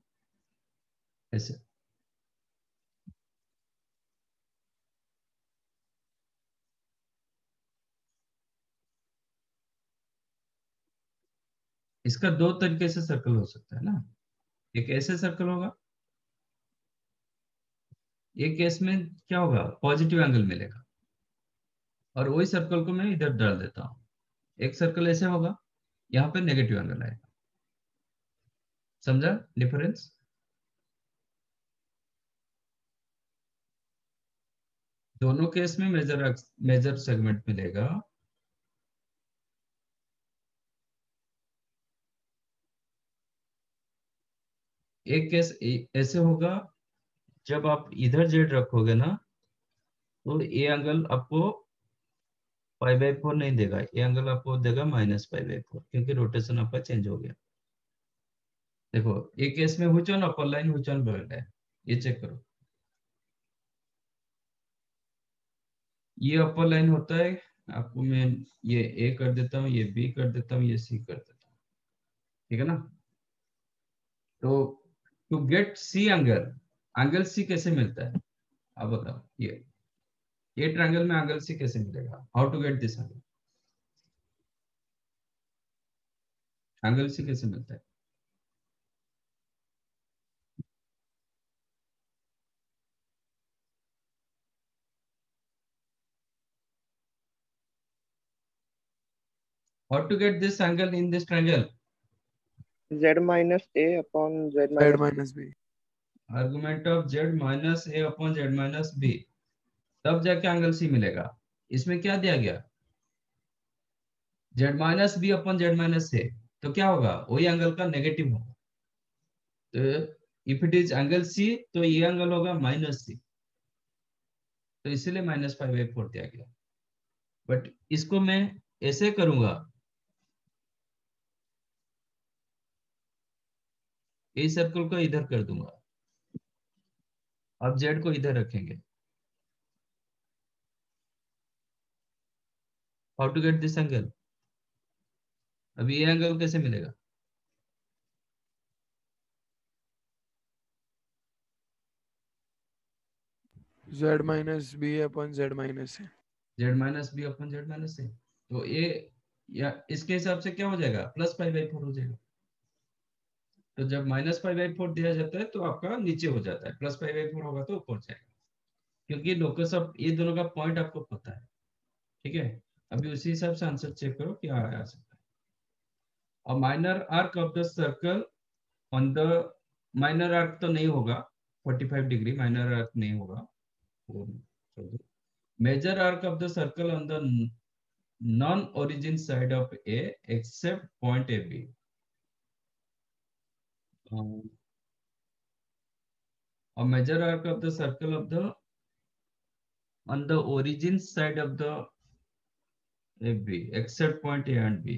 ऐसे. इसका दो तरीके से सर्कल हो सकता है ना. एक ऐसे सर्कल होगा, एक केस में क्या होगा, पॉजिटिव एंगल मिलेगा, और वही सर्कल को मैं इधर डाल देता हूँ. एक सर्कल ऐसे होगा, यहाँ पे नेगेटिव एंगल आएगा. समझा डिफरेंस? दोनों केस में मेजर सेगमेंट मिलेगा. एक केस ऐसे होगा, जब आप इधर जेड रखोगे ना, तो ये एंगल आपको 5/4 नहीं देगा, ये एंगल आपको देगा -5/4, क्योंकि रोटेशन आपका चेंज हो गया. देखो एक केस में हुच on upper line, हुच on lower line, ये चेक करो. ये अपर लाइन होता है, आपको मैं ये ए कर देता हूँ, ये बी कर देता हूँ, ये सी कर देता हूँ. ठीक है ना? तो to get C angle, angle C कैसे मिलता है? अब बताओ, ये ट्रायंगल में एंगल सी कैसे मिलेगा? How to get this angle? Angle C कैसे मिलता है? How to get this angle in this triangle? Z minus A upon Z z minus minus B. Argument of z minus A upon z minus B, तब जाके angle C मिलेगा. इसमें क्या दिया गया? Z minus B upon z minus A, तो क्या होगा? वही एंगल का नेगेटिव होगा. तो इफ इट इज एंगल सी, तो ये एंगल होगा -c, तो इसीलिए -5/4 दिया गया. बट इसको मैं ऐसे करूंगा, ए सर्कल को इधर कर दूंगा, अब जेड को इधर रखेंगे. How to get this angle? अभी ये एंगल कैसे मिलेगा? Z minus B upon z minus A. Z minus B upon z minus A, तो ये या इसके हिसाब से क्या हो जाएगा? +5/4 हो जाएगा. तो जब -5/4 दिया जाता है तो आपका नीचे हो जाता है, +5/4 होगा तो ऊपर जाएगा, क्योंकि लोकस ऑफ ये दोनों का पॉइंट आपको पता है. ठीक है, अभी उसी हिसाब से आंसर चेक करो क्या आ सकता है. A minor arc of the circle on the minor arc तो नहीं होगा, 45 डिग्री माइनर आर्क नहीं होगा। Major arc of the circle on the non origin side of A except point A B. A major arc of the circle of the on the origin side of the AB except point A and B।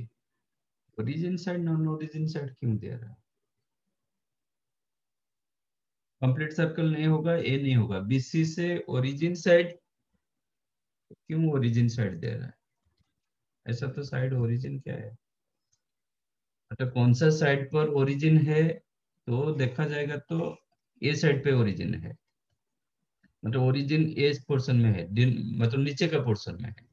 origin side non origin side क्यों दे रहा है? Complete circle नहीं होगा, ए नहीं होगा, BC से origin side क्यों origin side दे रहा है? ऐसा तो साइड ओरिजिन क्या है? मतलब कौन सा साइड पर ओरिजिन है तो देखा जाएगा तो ए साइड पे ओरिजिन है, मतलब ओरिजिन ए पोर्शन में है, मतलब नीचे का पोर्शन में है।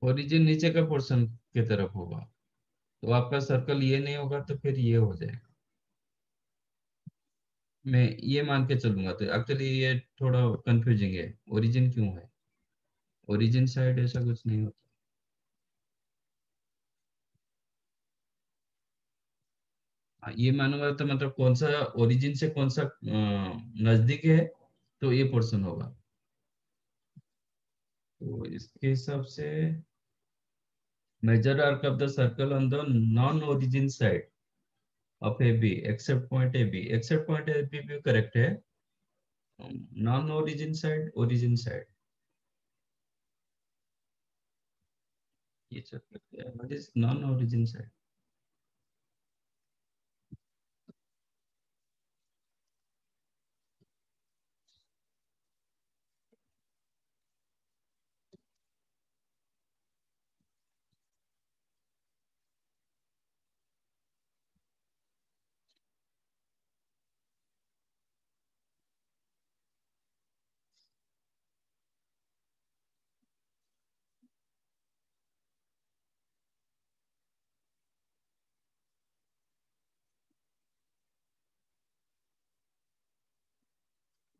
ओरिजिन नीचे का पोर्शन की तरफ होगा तो आपका सर्कल ये नहीं होगा तो फिर ये हो जाएगा। मैं ये मान के चलूंगा तो एक्चुअली ये थोड़ा कंफ्यूजिंग है। ओरिजिन क्यों है? ओरिजिन साइड ऐसा कुछ नहीं होता। ये मानूंगा तो मतलब कौन सा ओरिजिन से कौन सा नजदीक है तो ये पोर्शन होगा। तो इसके हिसाब से major arc of the circle on the non origin side of A B except point A B, except point A B भी करेक्ट है। Non origin side origin side ये चेक करते हैं what is non origin side.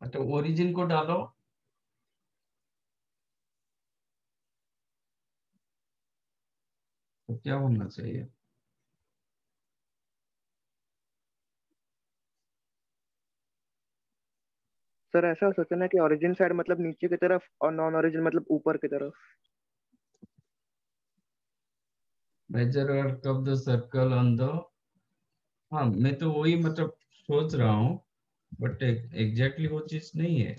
अच्छा origin को डालो तो क्या होना चाहिए? सर ऐसा हो सकता है ना कि ओरिजिन साइड मतलब नीचे की तरफ और नॉन ओरिजिन मतलब ऊपर की तरफ। Major arc of the circle on the, हाँ मैं तो वही मतलब सोच रहा हूँ बट एग्जैक्टली वो चीज नहीं है।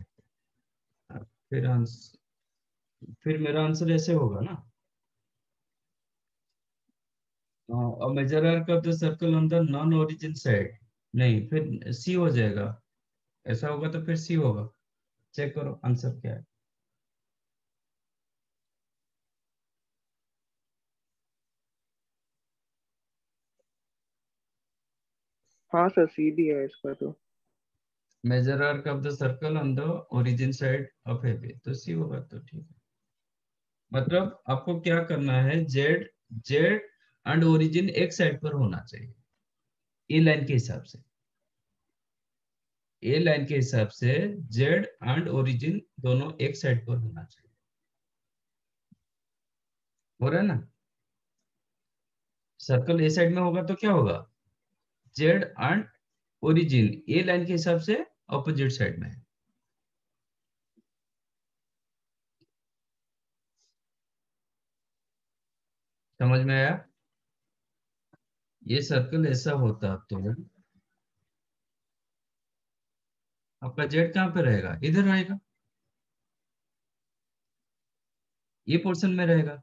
फिर फिर मेरा आंसर ऐसे होगा ना, major arc of the circle on the non origin side, नहीं फिर सी हो जाएगा। ऐसा होगा तो फिर सी होगा। चेक करो आंसर क्या है। हाँ सर, सी भी है इसका तो। Major arc of the circle on the origin side of A B तो सी होगा तो ठीक है। मतलब आपको क्या करना है, जेड जेड एंड ओरिजिन एक साइड पर होना चाहिए ए लाइन के हिसाब से। ए लाइन के हिसाब से जेड एंड ओरिजिन दोनों एक साइड पर होना चाहिए। हो रहा है ना? सर्कल ए साइड में होगा तो क्या होगा, Z and origin A line के हिसाब से ऑपोजिट साइड में है। समझ में आया? ये सर्कल ऐसा होता तो आपका जेड कहाँ पे रहेगा, इधर रहेगा, ये पोर्शन में रहेगा।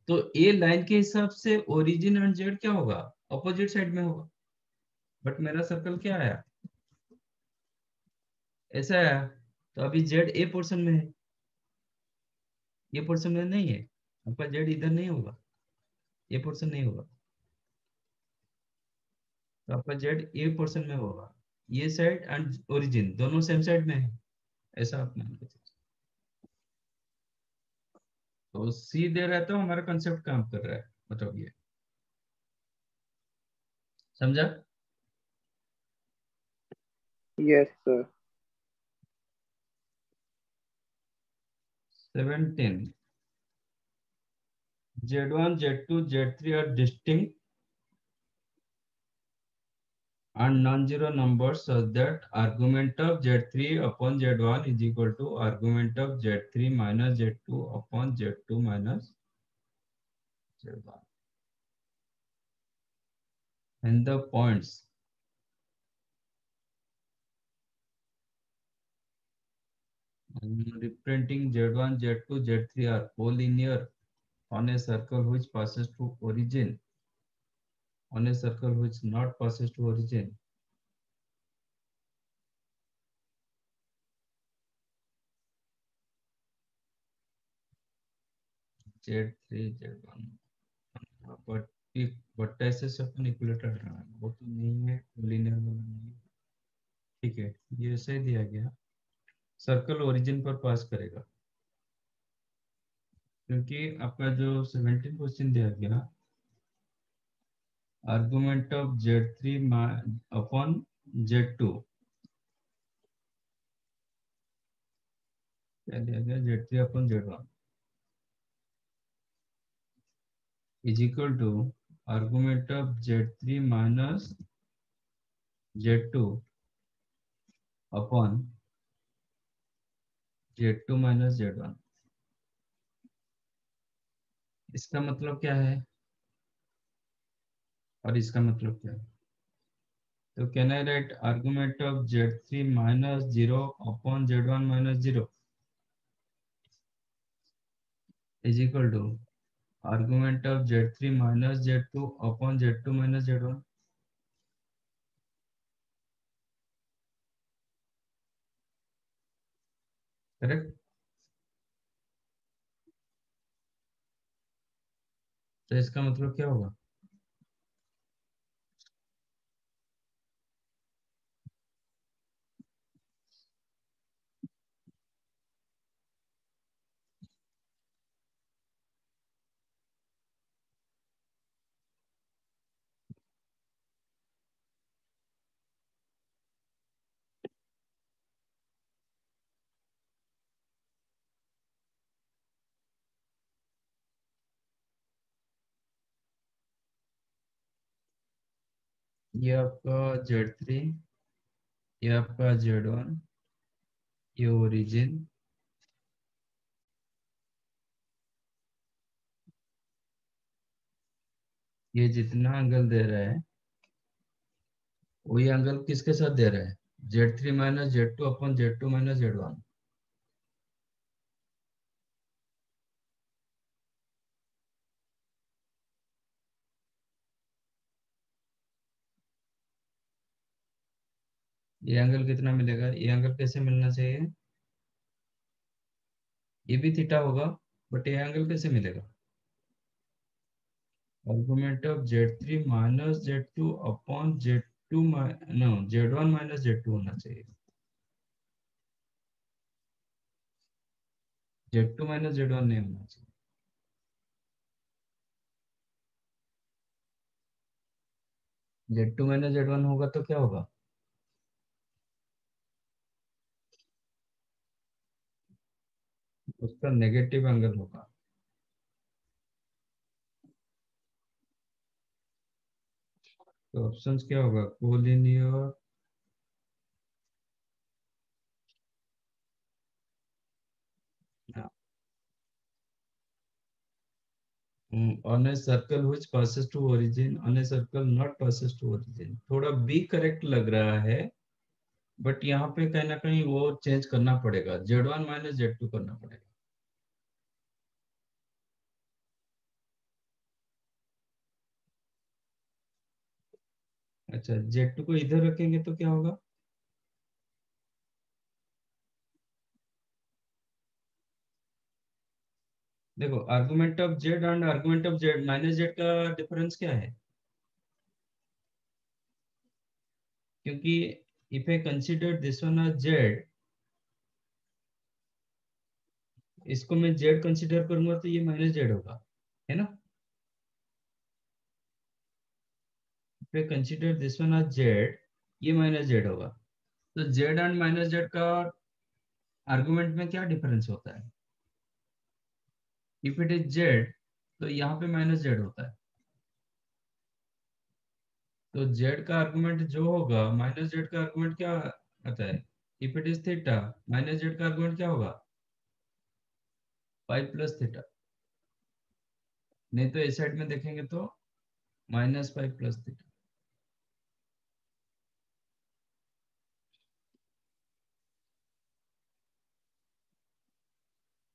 तो ए लाइन के हिसाब से ओरिजिन एंड जेड क्या होगा, ऑपोजिट साइड में होगा। बट मेरा सर्कल क्या आया, ऐसा आया। तो अभी जेड ए पोर्शन में है, ये पोर्शन में नहीं है। आपका जेड इधर नहीं होगा, ये पोर्शन नहीं होगा, तो आपका जेड ए पोर्शन में होगा। ये साइड एंड ओरिजिन दोनों सेम साइड में है, ऐसा आप मान के चलिए। तो सी दे रहा है तो हमारा कंसेप्ट काम कर रहा है, मतलब ये समझा? Yes sir. 17 Z1, Z2, Z3 are distinct and non-zero numbers such that argument of Z3 upon Z1 is equal to argument of Z3 minus Z2 upon Z2 minus Z1. And the points representing Z1, Z2, Z3 are collinear on a circle which passes to origin, on a circle which not passes to origin. Z3, Z1. But ऐसे से अपन equilateral हटाना है, वो तो नहीं है, linear वाला नहीं है। ठीक है, ये ऐसे दिया गया, सर्कल ओरिजिन पर पास करेगा, क्योंकि आपका जो 17 क्वेश्चन दिया गया, argument of Z3 upon Z2 क्या दिया गया, Z3 upon Z1 is equal to argument of Z3 minus Z2 upon Z2 minus Z1। इसका मतलब क्या है और इसका मतलब क्या है? तो can I right argument of Z3 minus 0 upon Z1 minus 0 is equal to argument of Z3 minus Z2 upon Z2 minus Z1। Correct? तो इसका मतलब क्या होगा? ये आपका Z3, ये आपका Z1, ये ओरिजिन, ये जितना एंगल दे रहा है वही एंगल किसके साथ दे रहा है? Z3 minus Z2 upon Z2 minus Z1। ये एंगल कितना मिलेगा? ये एंगल कैसे मिलना चाहिए? ये भी थीटा होगा, बट ये एंगल कैसे मिलेगा? Argument of Z3 minus Z2 upon Z2 no Z1 minus Z2 होना चाहिए। Z2 माइनस Z1 नहीं होना चाहिए। Z2 माइनस Z1 होगा तो क्या होगा? उसका नेगेटिव एंगल होगा। तो ऑप्शंस क्या होगा? Collinear, on a circle which passes to origin, on a circle not passes to origin। थोड़ा बी करेक्ट लग रहा है, बट यहाँ पे कहीं ना कहीं वो चेंज करना पड़ेगा, Z1 माइनस Z2 करना पड़ेगा। अच्छा, Z2 को इधर रखेंगे तो क्या होगा? देखो, argument of Z and argument of Z minus Z का डिफरेंस क्या है? क्योंकि if I consider this one as Z, इसको मैं Z कंसीडर करूंगा तो ये माइनस Z होगा, है ना? If I consider this one as Z, ये माइनस Z होगा। तो Z एंड माइनस Z का आर्गुमेंट में क्या डिफरेंस होता है? इफ इट इज Z, तो यहाँ पे माइनस जेड होता है, तो जेड का आर्गुमेंट जो होगा माइनस जेड का आर्गुमेंट क्या आता है, if it is theta minus Z का आर्गुमेंट क्या होगा, पाई प्लस थीटा। नहीं तो इस साइड में देखेंगे तो minus pi plus theta.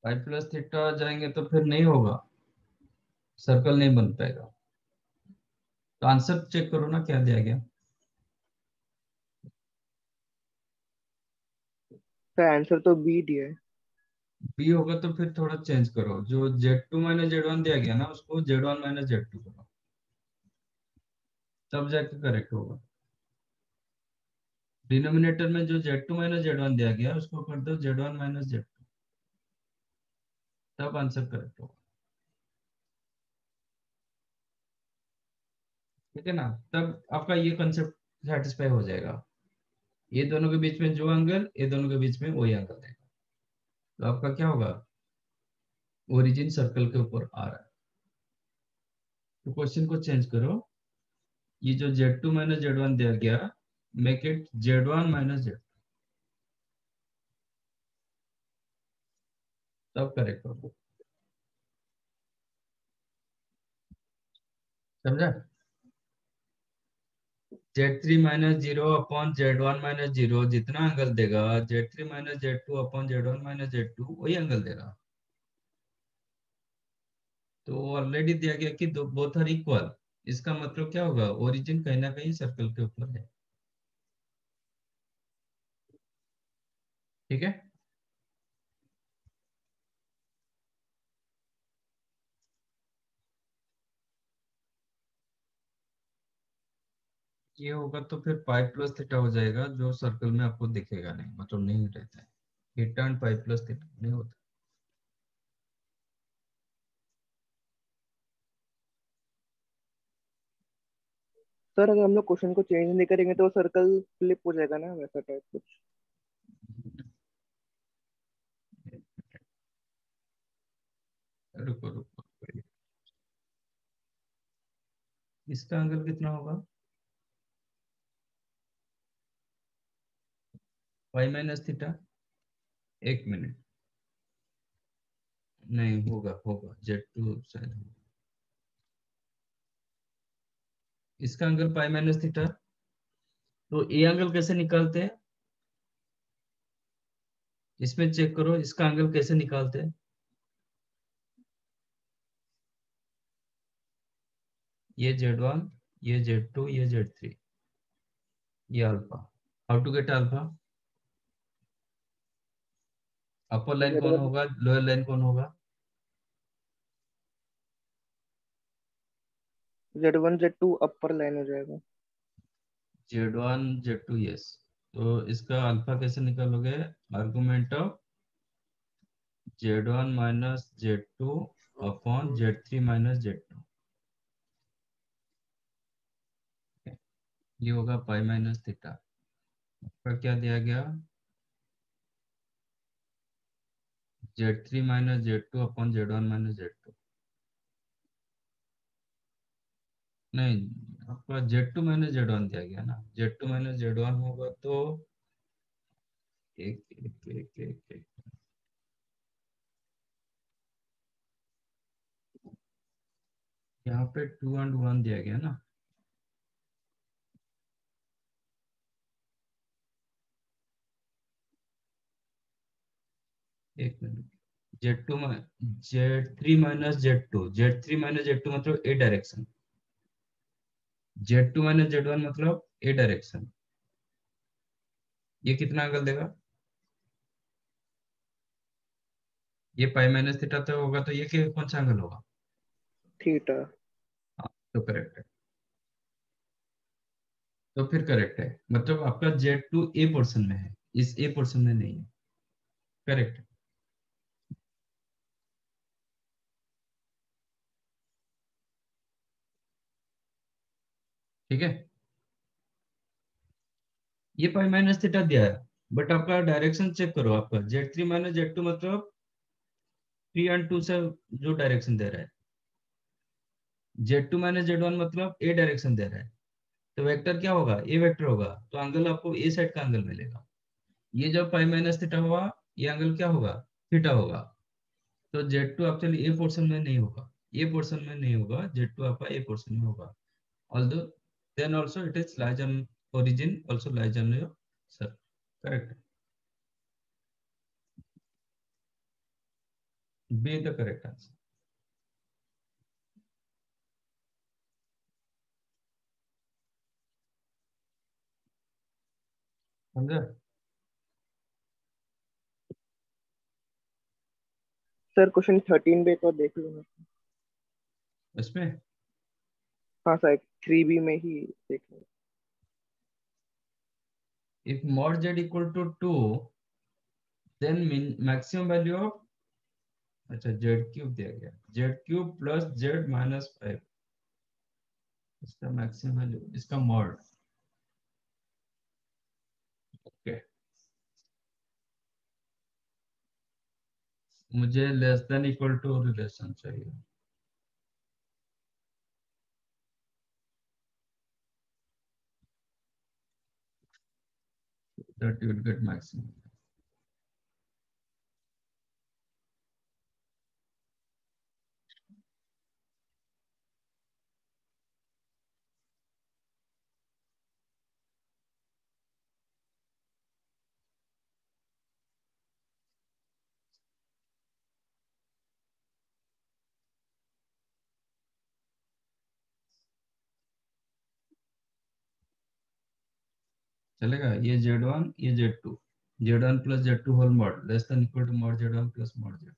Pi plus theta जाएंगे तो फिर नहीं होगा, सर्कल नहीं बन पाएगा। तो आंसर चेक करो ना क्या दिया गया। सर आंसर तो बी दिया है। बी होगा तो फिर थोड़ा चेंज करो, जो Z2 माइनस Z1 दिया गया ना उसको Z1 माइनस Z2 करो, तब जाके करेक्ट होगा। डिनोमिनेटर में जो Z2 माइनस Z1 दिया गया उसको कर दो Z1 माइनस Z2, तब आंसर करेक्ट होगा। ठीक है ना, तब आपका ये कंसेप्ट सेटिस्फाई हो जाएगा। ये दोनों के बीच में जो एंगल, ये दोनों के बीच में वही एंगल देगा, तो आपका क्या होगा, ओरिजिन सर्कल के ऊपर आ रहा है। तो क्वेश्चन को चेंज करो, ये जो Z2 माइनस Z1 दिया गया make it Z1 minus Z2, तब करेक्ट होगा। समझा। Z3 minus zero upon Z1 minus zero जितना एंगल देगा Z3 minus Z2 upon Z1 minus Z2 वही एंगल देगा। तो ऑलरेडी दिया गया कि दो बोथ आर इक्वल, इसका मतलब क्या होगा, ओरिजिन कहीं ना कहीं सर्कल के ऊपर है। ठीक है। ये होगा तो फिर पाई प्लस थीटा हो जाएगा, जो सर्कल में आपको दिखेगा नहीं, मतलब नहीं रहता है, theta and pi plus theta नहीं होता। सर अगर हम लोग क्वेश्चन को चेंज नहीं करेंगे तो सर्कल फ्लिप हो जाएगा ना, वैसा टाइप कुछ। रुको रुको, इसका एंगल कितना होगा, पाई माइनस थीटा। एक मिनट, नहीं होगा होगा Z2 शायद होगा। इसका एंगल पाई माइनस थीटा, तो ये एंगल कैसे निकालते हैं, इसमें चेक करो इसका एंगल कैसे निकालते हैं। ये Z1, ये Z2, ये Z3, ये alpha. How to get alpha, upper line Z कौन वन होगा, लोअर लाइन कौन होगा, Z1 Z2 अपर लाइन हो जाएगा। Z1 Z2 yes. तो इसका अल्फा कैसे निकालोगे, argument of Z1 minus Z2 upon Z3 minus Z2, ये होगा पाई माइनस थीटा। पर क्या दिया गया, Z3 minus Z2 upon Z1 minus Z2, नहीं आपका Z2 माइनस Z1 दिया गया ना, Z2 माइनस Z1 होगा तो एक एक एक एक एक यहाँ पे 2 एंड 1 दिया गया ना, एक मिनट, Z2 में Z3 minus Z2, Z3 minus Z2 मतलब ए डायरेक्शन, Z2 माइनस Z1 मतलब ए डायरेक्शन, ये कितना एंगल देगा, ये पाई माइनस थीटा तो होगा, तो ये कौन सा एंगल होगा, थीटा। हाँ तो करेक्ट है, तो फिर करेक्ट है, मतलब आपका Z2 ए पोर्शन में है, इस ए पोर्शन में नहीं है, करेक्ट है। ठीक है, ये पाई माइनस थीटा दिया है, बट आपका डायरेक्शन चेक करो, आपका Z3 माइनस Z2 मतलब 3 एंड 2 से जो डायरेक्शन दे रहा है, Z2 माइनस Z1 मतलब ए डायरेक्शन दे रहा है, तो वेक्टर क्या होगा, ए वेक्टर होगा, तो एंगल आपको ए साइड का एंगल मिलेगा। ये जब पाई माइनस थीटा हुआ, ये एंगल क्या होगा, थीटा होगा। तो Z2 एक्चुअली ए पोर्शन में नहीं होगा, ए पोर्शन में नहीं होगा, Z2 आपका ए पोर्शन में होगा। although then also it is lies on origin, also lies on your sir, correct, be the correct answer। समझा? सर क्वेश्चन 13 भी एक बार देख लो। इसमें हाँ सर 3B में ही देख लो। if mod z equal to 2 then maximum value of, अच्छा z cube दिया गया, z cube plus z minus 5, इसका मैक्सिमम वैल्यू, इसका मॉड, ओके। मुझे less than equal to relation चाहिए, that you will get maximum। चलेगा, ये z1 ये z2, z1 plus z2 whole mod less than equal to mod z1 plus mod z2,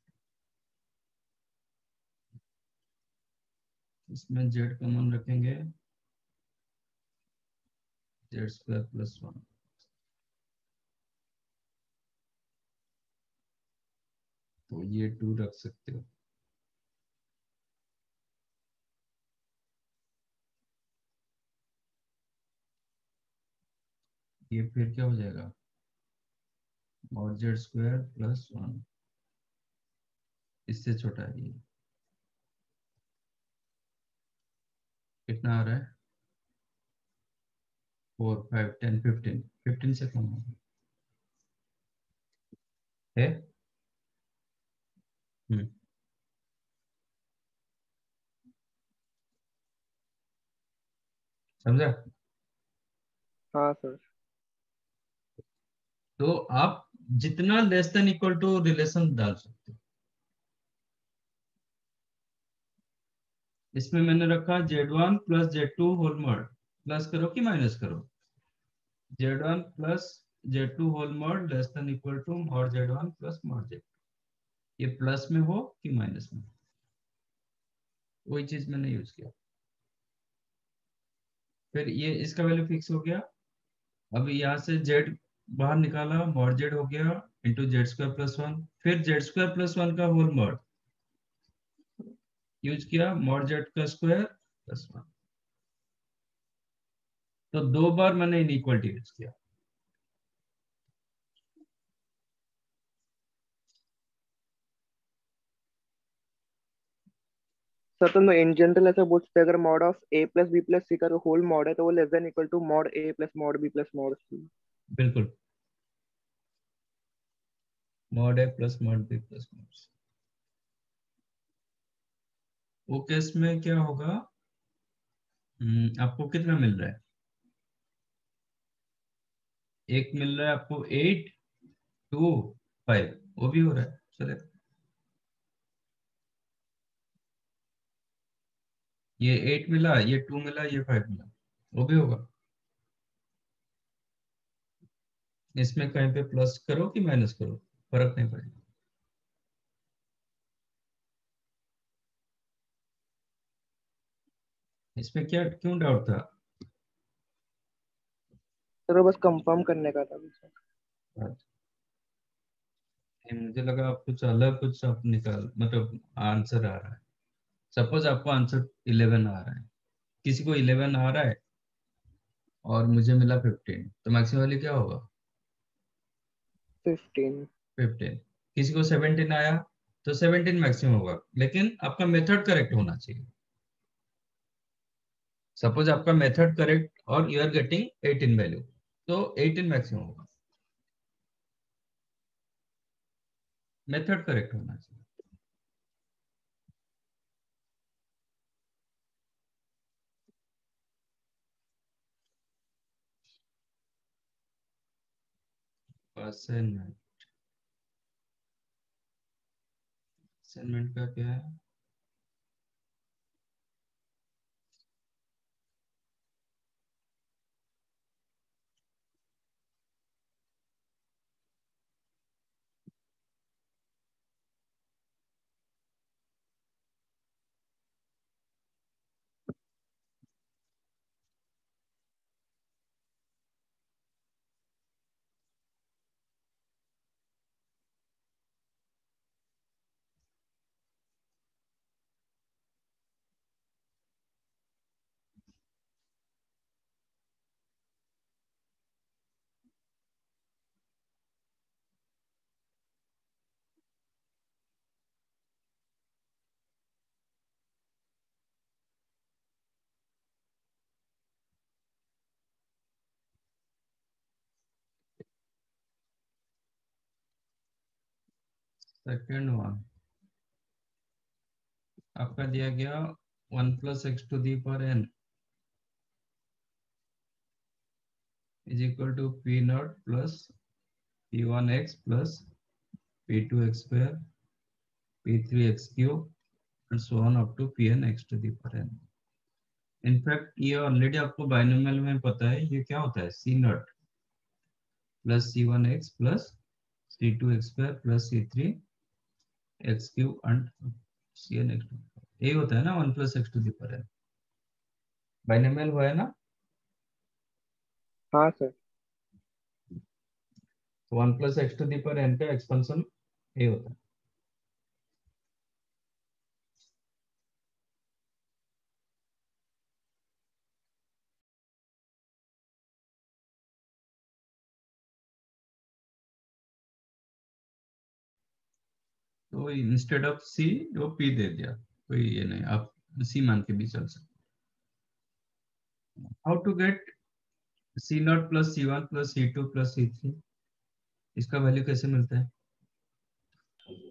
इसमें z common रखेंगे, z square plus 1, तो ये 2 रख सकते हो। ये फिर क्या हो जाएगा, मॉड z स्क्वायर प्लस 1, इससे छोटा है ये, कितना आ रहा है, 4 5 10 15, 15 से कम होगा है। हम्म, समझा? हाँ सर। तो आप जितना less than equal to relation डाल सकते हो। इसमें मैंने रखा z1 plus z2 whole mod, plus करो कि माइनस करो, z1 plus z2 whole mod less than equal to mod z1 plus mod z2, ये प्लस में हो कि माइनस में, वही चीज मैंने यूज किया। फिर ये इसका वैल्यू फिक्स हो गया, अब यहाँ से z बाहर निकाला, मॉड z हो गया इंटू जेड स्क्वायर प्लस 1, फिर जेड स्क्वायर प्लस 1 का होल मॉड यूज किया, मॉड z का स्क्वायर प्लस 1, तो 2 बार मैंने इनइक्वालिटी यूज किया। सर तो मैं इन जनरल ऐसा बोल सकते हैं, अगर mod of A plus B plus C का जो होल मॉड है तो वो less than equal to mod A plus mod B plus mod C. बिल्कुल, mod A plus mod B plus mod C. वो केस में क्या होगा, आपको कितना मिल रहा है, एक मिल रहा है आपको 8 2 5, वो भी हो रहा है, चले, ये 8 मिला, ये 2 मिला, ये 5 मिला, वो भी होगा। इसमें कहीं पे प्लस करो कि माइनस करो, फर्क नहीं पड़ेगा। इसमें क्या, क्यों डाउट था? सर वो बस कंफर्म करने का था सर। अच्छा, मुझे लगा आप कुछ अलग कुछ आप निकाल, मतलब आंसर आ रहा है, सपोज आपको आंसर 11 आ रहा है, किसी को 11 आ रहा है और मुझे मिला 15, तो मैक्सिमम वैल्यू क्या होगा, 15। 15। किसी को 17 आया तो 17 मैक्सिमम होगा, लेकिन आपका मेथड करेक्ट होना चाहिए। सपोज आपका मेथड करेक्ट और यू आर गेटिंग 18 वैल्यू, तो 18 मैक्सिमम होगा, मेथड करेक्ट होना चाहिए। असाइनमेंट, असाइनमेंट का क्या है? सेकेंड वन आपका दिया गया 1 plus x to the power n is equal to P naught plus P one x plus P two x square P three x cube and so on up to P n x to the power n. In fact ये already आपको binomial में पता है, ये क्या होता है, C not plus C one x plus C two x square plus C three x cube and C N x two, यही होता है ना 1 plus x to the power n, binomial हुआ है ना। हाँ सर। तो 1 plus x to the power n का एक्सपेंशन ये होता है। तो इंस्टेड ऑफ सी वो पी दे दिया, कोई ये नहीं, आप सी मान के भी चल सकते। How to get C not plus C one plus C two plus C three, इसका वैल्यू कैसे मिलता है?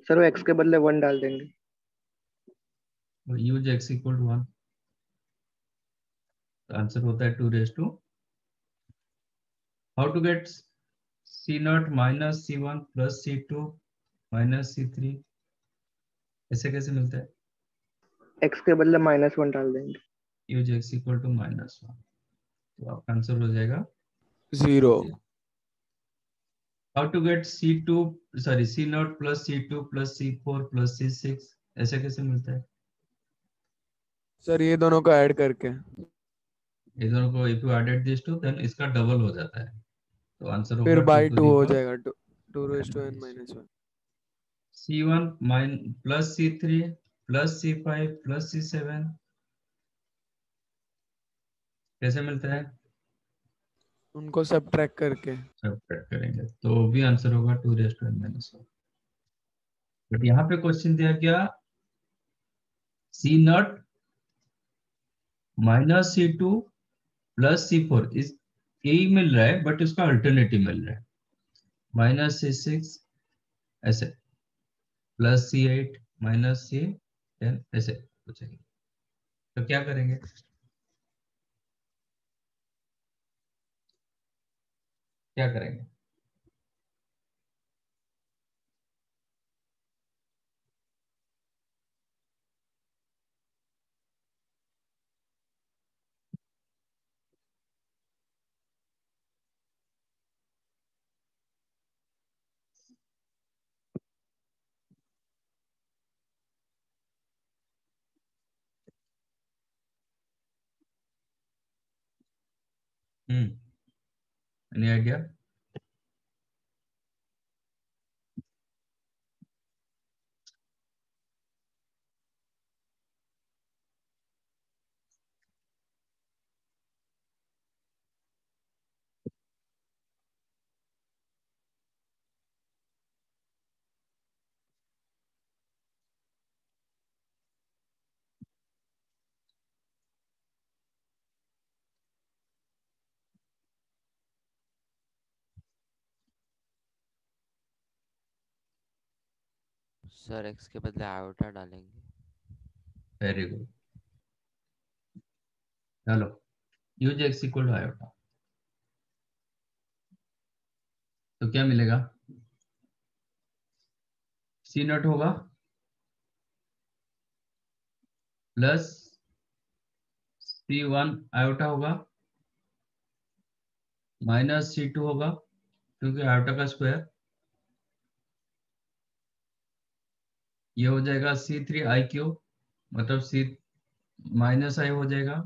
सर वो एक्स के बदले 1 डाल देंगे। Use x equal to one, answer होता है 2 raise to. How to get C not minus C one plus C two minus C three, ऐसे कैसे मिलता है? एक्स के बदले -1 डाल देंगे। Use x equal to minus one, तो आपका आंसर हो जाएगा 0। How to get C two, sorry C not plus C two plus C four plus C six, ऐसे कैसे मिलता है? सर ये दोनों को ऐड करके। ये दोनों को if you added this two then इसका डबल हो जाता है, तो आंसर फिर होगा 2 बाई टू 2 दी हो पावर जाएगा, 2 raise to n minus 1। C one mine plus C three plus C five plus C seven, कैसे मिलता है? उनको सब ट्रैक करके। सब्ट्रैक्ट करेंगे तो भी आंसर होगा 2 raise to n minus one. But यहाँ पे क्वेश्चन दिया गया C not minus C two plus C four, इस यही मिल रहा है बट उसका अल्टरनेटिव मिल रहा है, माइनस सी सिक्स ऐसे प्लस सी एट माइनस सी टेन ऐसे पूछेंगे, तो क्या करेंगे? क्या करेंगे? Any idea? सर एक्स के बदले आयोटा डालेंगे। Very good. चलो use x equal to iota, तो क्या मिलेगा? सी नॉट होगा प्लस C1 आयोटा होगा माइनस C2 होगा, क्योंकि आयोटा का स्क्वायर। ये हो जाएगा C3 आई क्यूब, मतलब C माइनस आई हो जाएगा,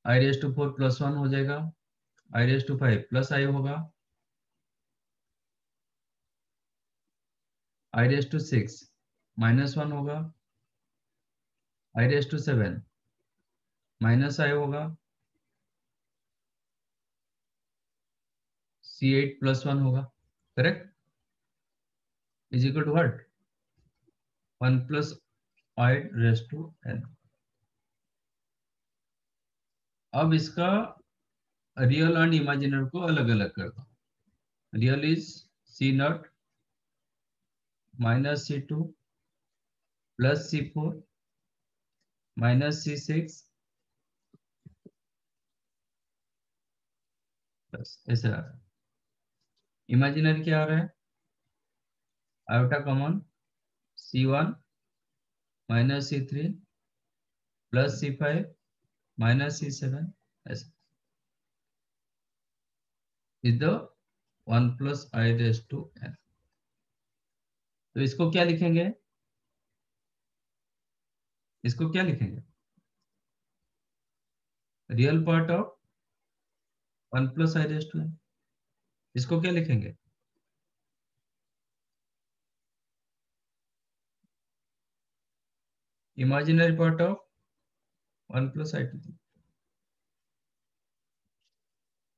आई रेस टू 4 प्लस 1 हो जाएगा, i raise to 5 plus i होगा, आई रेस टू 6 माइनस 1 होगा, i raise to 7 minus i होगा, C8 प्लस 1 होगा। Correct? Is equal to what? 1 plus i raise to n। अब इसका रियल एंड इमेजिनरी को अलग अलग कर दो। Real is C0 minus C2 plus C4 minus C6 plus, ऐसे आ रहा है। इमेजिनरी क्या आ रहा है? Iota common, C1 minus C3 plus C5 minus C7, ऐसे is the 1 plus i raise to n। तो इसको क्या लिखेंगे? इसको क्या लिखेंगे? Real part of 1 plus i raise to n। इसको क्या लिखेंगे? Imaginary part of 1 plus i to.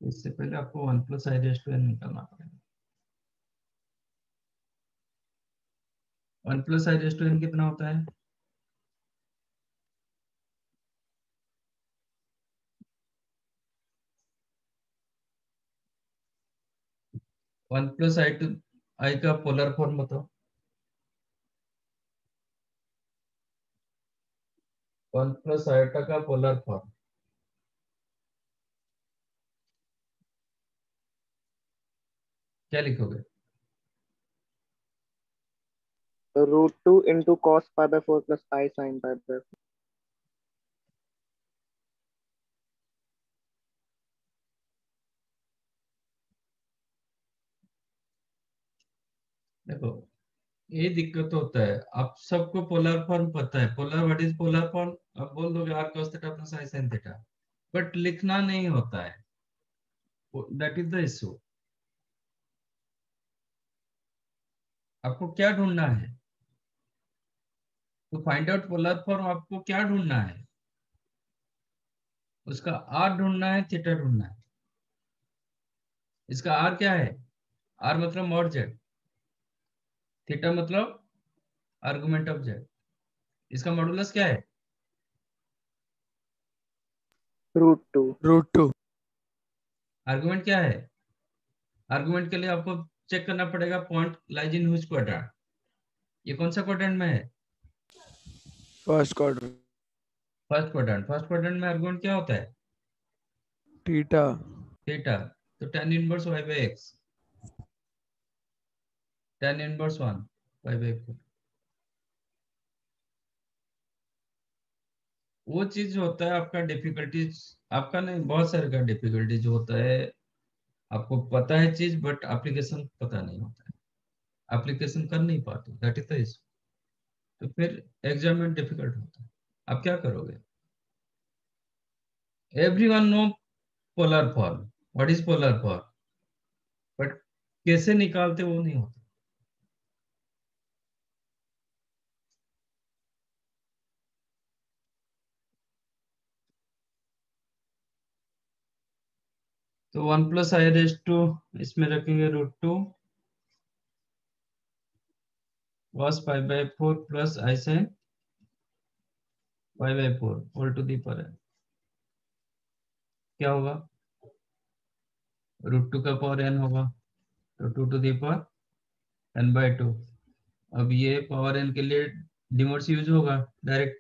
इससे पहले आपको 1 plus i raise to n निकालना पड़ेगा। 1 plus i raise to n कितना होता है? One plus i to i का पोलर फॉर्म बताओ। 1 प्लस आयोटा का पोलर फॉर्म क्या लिखोगे? √2 into cos pi by 4 plus I sin pi by 4। देखो ये दिक्कत होता है, आप सबको पोलर फॉर्म पता है, polar what is polar form, आप बोल दोगे r cos theta plus i sin theta, but लिखना नहीं होता है, दैट इज द इशू। आपको क्या ढूंढना है? तो फाइंड आउट पोलर फॉर्म आपको क्या ढूंढना है? उसका r ढूंढना है, थीटा ढूंढना है। इसका r क्या है? r मतलब मॉड z, थीटा मतलब आर्गुमेंट ऑफ z। इसका मॉडुलस क्या है? √2। √2। आर्गुमेंट क्या है? आर्गुमेंट के लिए आपको चेक करना पड़ेगा point lies in which quadrant. ये कौन सा क्वाड्रेंट में है? First quadrant. First quadrant. First quadrant में आर्गुमेंट क्या होता है? थीटा। थीटा। तो tan inverse y by x, tan inverse 1 y by 4। वो चीज होता है आपका डिफिकल्टीज, आपका नहीं, बहुत सारे का डिफिकल्टीज होता है। आपको पता है चीज बट एप्लीकेशन पता नहीं होता है, एप्लीकेशन कर नहीं पाते, दैट इज द इशू। तो फिर एग्जाम में डिफिकल्ट होता है। आप क्या करोगे? Everyone know polar form, what is polar form, but कैसे निकालते वो नहीं होता। तो 1 प्लस आई रेस टू, इसमें रखेंगे √2 cos pi by 4 plus I sin pi by 4 whole to the power n। क्या होगा? √2 का पावर n होगा, तो 2 to the power n by 2 अब ये पावर n के लिए डिमोड यूज होगा डायरेक्ट,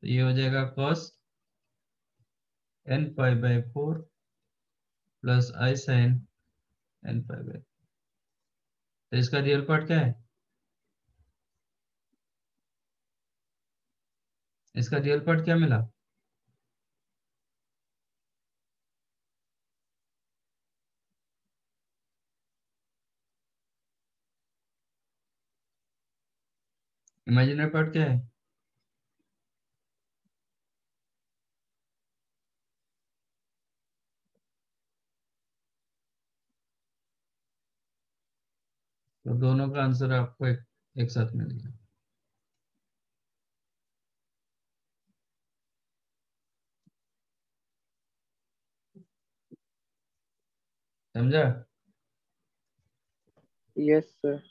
तो ये हो जाएगा cos n pi by 4 plus i sin n pi by. तो इसका रियल पार्ट क्या है? इसका रियल पार्ट क्या मिला? इमेजिनरी पार्ट क्या है? तो दोनों का आंसर आपको एक साथ मिलेगा। समझा? Yes sir.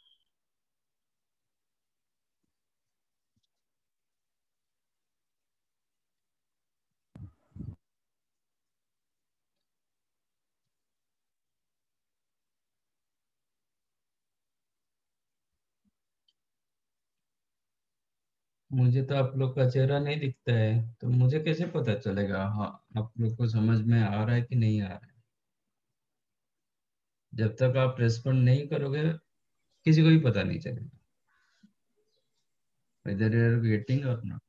मुझे तो आप लोग का चेहरा नहीं दिखता है, तो मुझे कैसे पता चलेगा हाँ आप लोग को समझ में आ रहा है कि नहीं आ रहा है? जब तक आप रेस्पॉन्ड नहीं करोगे किसी को भी पता नहीं चलेगा whether you are getting or not।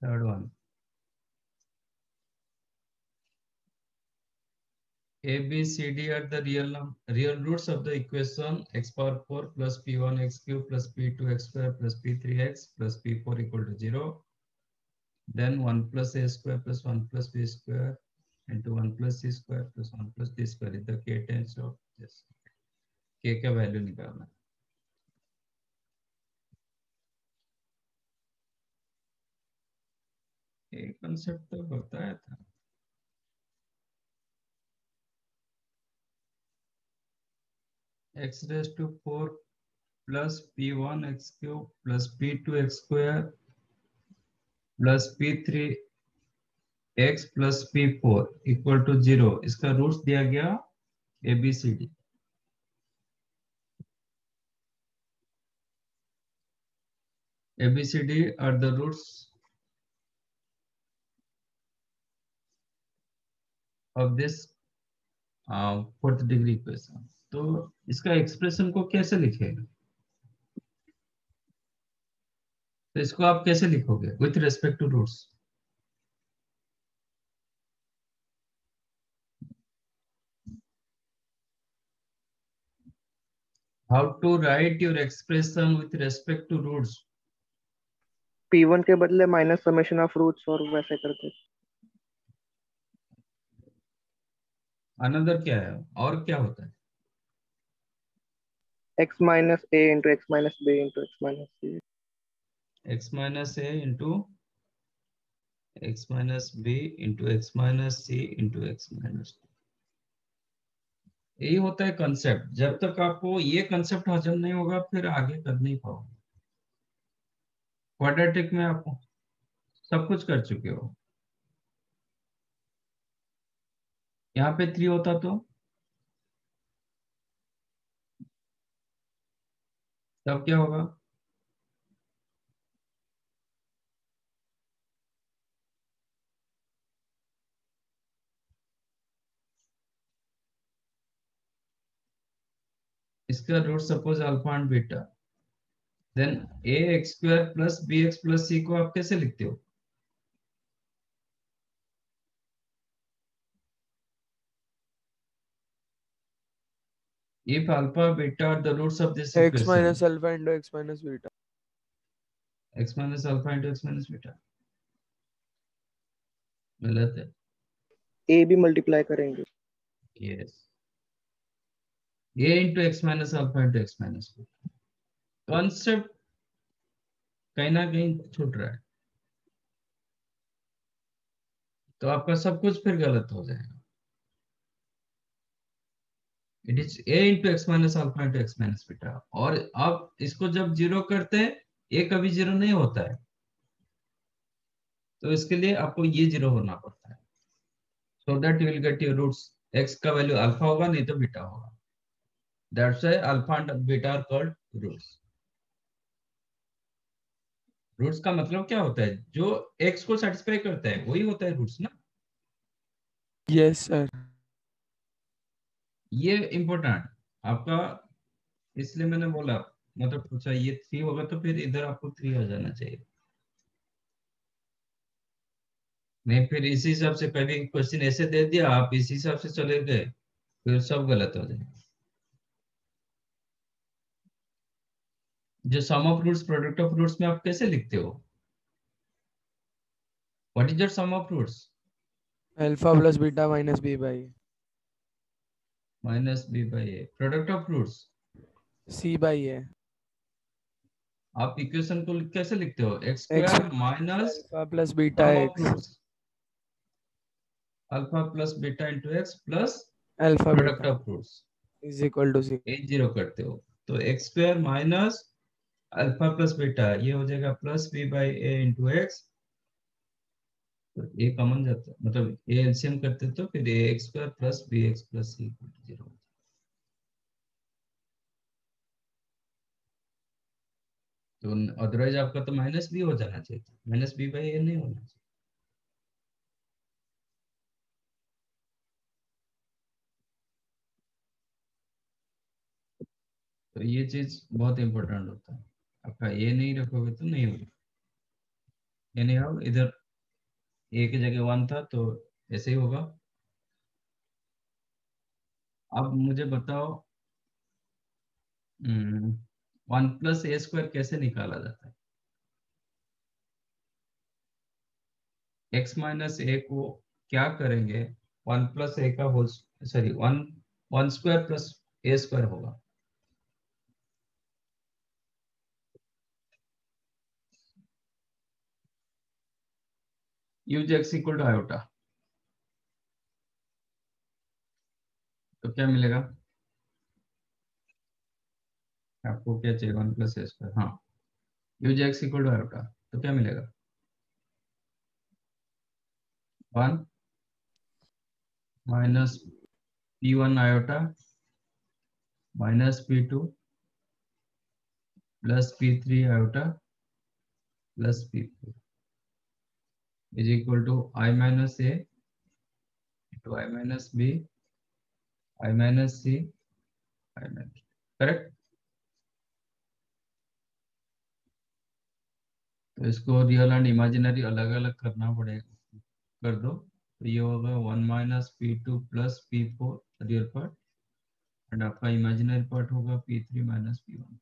Third one, A, B, C, D are the real roots of the equation x power 4 plus p1 x cube plus p2 x square plus p3 x plus p4 equal to 0. Then 1 plus a square plus 1 plus b square into 1 plus c square plus 1 plus d square is the k times of this। k का value निकालना है। ये concept तो बताया था। x raised to 4 plus p1 x cube plus p2 x square plus p3 x plus p4 equal to 0। इसका roots दिया गया ABCD। ABCD are the roots of this fourth degree equation. तो इसका एक्सप्रेशन को कैसे लिखेगा? तो इसको आप कैसे लिखोगे with respect to roots? How to write your expression with respect to roots? P1 के बदले माइनस समेशन ऑफ रूट्स और वैसे करते। अनदर क्या है और क्या होता है? x minus a into x minus b into x minus c। x minus a into x minus b into x minus c into x minus. यही होता है कंसेप्ट। जब तक आपको ये कंसेप्ट हजम नहीं होगा फिर आगे कर नहीं पाओगे। क्वाड्रेटिक में आप सब कुछ कर चुके हो। यहाँ पे 3 होता तो तब क्या होगा? इसका root suppose alpha and beta, then A x square plus B x plus C को आप कैसे लिखते हो? If alpha beta are the roots of this x equation, minus alpha into x minus beta। x minus alpha into x minus beta गलत है। a भी multiply करेंगे। Yes, a into x minus alpha into x minus beta। Concept कहीं ना कहीं छूट रहा है, तो आपका सब कुछ फिर गलत हो जाएगा। It is a into x minus alpha into x minus beta। और आप इसको जब जीरो करते हैं ए कभी जीरो नहीं होता है, तो इसके लिए आपको ये जीरो होना पड़ता है, so that you will get your roots. X का वैल्यू अल्फा होगा नहीं तो बीटा होगा, that's why alpha and beta are called roots. Roots का मतलब क्या होता है, जो एक्स को सेटिस्फाई करता है वही होता है रूट्स ना। Yes sir. ये इम्पोर्टेंट आपका, इसलिए मैंने बोला, मतलब पूछा ये 3 होगा तो फिर इधर आपको 3 आ जाना चाहिए, नहीं फिर इसी हिसाब से कभी क्वेश्चन ऐसे दे दिया आप इसी हिसाब से चले गए, फिर सब गलत हो जाएगा। जो sum of roots product of roots में आप कैसे लिखते हो, what is your sum of roots? Alpha plus beta minus B by minus B by A. Product of roots C by है। आप इक्वेशन को कैसे लिखते हो, x x square minus alpha plus beta sum of x roots, alpha plus beta into x plus alpha product beta of roots, is equal to C. A zero करते हो तो x square minus alpha plus beta ये हो जाएगा plus B by A into x, तो A common जाता है, मतलब ए एलसीएम करते तो फिर A x square plus B x plus C equal to zero. तो अदरवाइज आपका तो माइनस बी हो जाना चाहिए, माइनस बी बाई ए नहीं होना चाहिए। तो ये चीज बहुत इंपॉर्टेंट होता है, आपका ए नहीं रखोगे तो नहीं होगा। यानी अब इधर ए की जगह 1 था तो ऐसे ही होगा। अब मुझे बताओ 1 + a² कैसे निकाला जाता है? x माइनस ए को क्या करेंगे, 1 + a का होल, sorry 1 square plus A square होगा। Use x equal to iota, तो क्या मिलेगा आपको, क्या चाहिए 1 + a², हाँ use x equal to iota, तो क्या मिलेगा 1 minus p1 iota minus p2 plus p3 iota plus p4 is equal to i minus a to i minus b i minus c i minus, correct. तो इसको real and imaginary अलग अलग करना पड़ेगा, कर दो तो ये होगा 1 minus p2 plus p4 real part, and आपका इमेजिनरी पार्ट होगा p3 minus p1।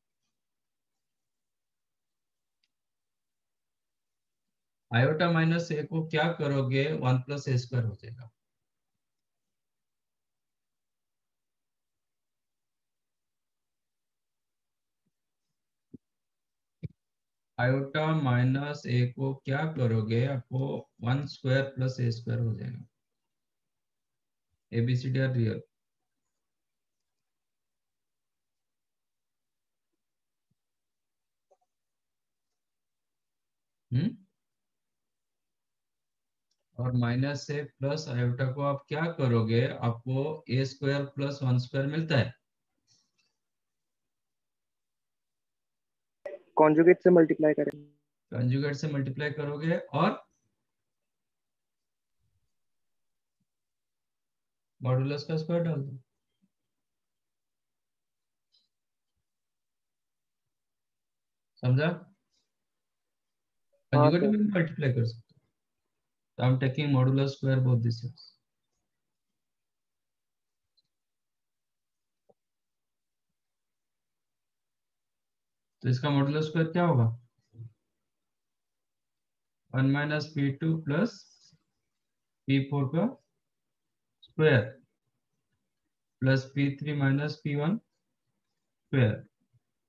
Iota minus ए को क्या करोगे, 1 + a² हो जाएगा। आयोटा माइनस ए को क्या करोगे, आपको 1 स्क्वायर प्लस a² हो जाएगा। ABCD are real. और माइनस से प्लस आयोटा को आप क्या करोगे, आपको a² प्लस 1 स्क्वायर मिलता है, कॉन्जुगेट से मल्टीप्लाई करें। कंजुगेट से मल्टीप्लाई करोगे और मॉडुलस का स्क्वायर डाल दो। समझा? हाँ कंजुगेट सर। में मल्टीप्लाई कर सकते हो, तो I am taking modulus square both this sides. तो इसका मॉडुलस स्क्वायर क्या होगा, 1 माइनस p2 प्लस p4 का square plus p3 minus p1 square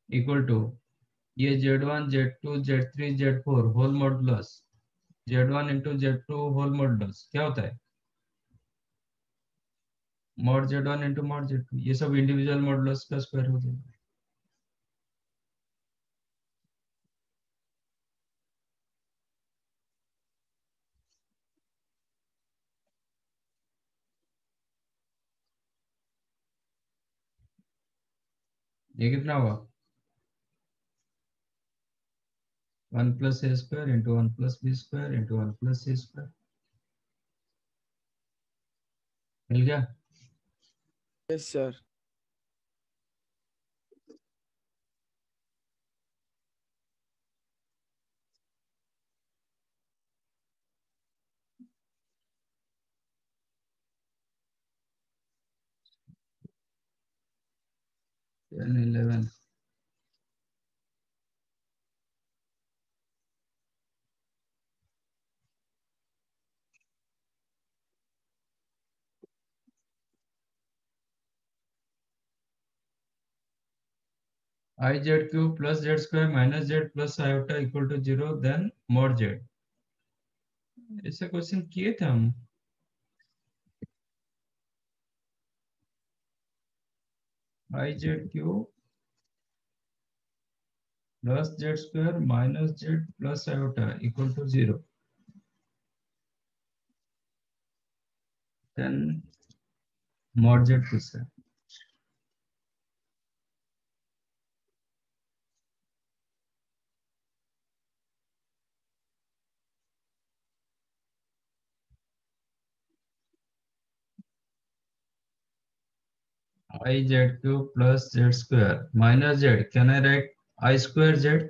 equal to ये z1 z2 z3 z4 whole modulus, z1 into z2 whole modulus क्या होता है, mod z1 into mod z2, ये सब इंडिविजुअल मॉडुलस का स्क्वायर हो जाएगा। ये कितना हुआ 1 plus A square into 1 plus B square into 1 plus C square मिल गया। Yes sir. 10 11 I z cube plus z square minus z plus iota equal to 0 then mod z. ऐसे question किए थे हम। I z cube plus z square minus z plus iota equal to 0 then mod z पूछता है। I z cube plus z square minus Z can I write i square Z.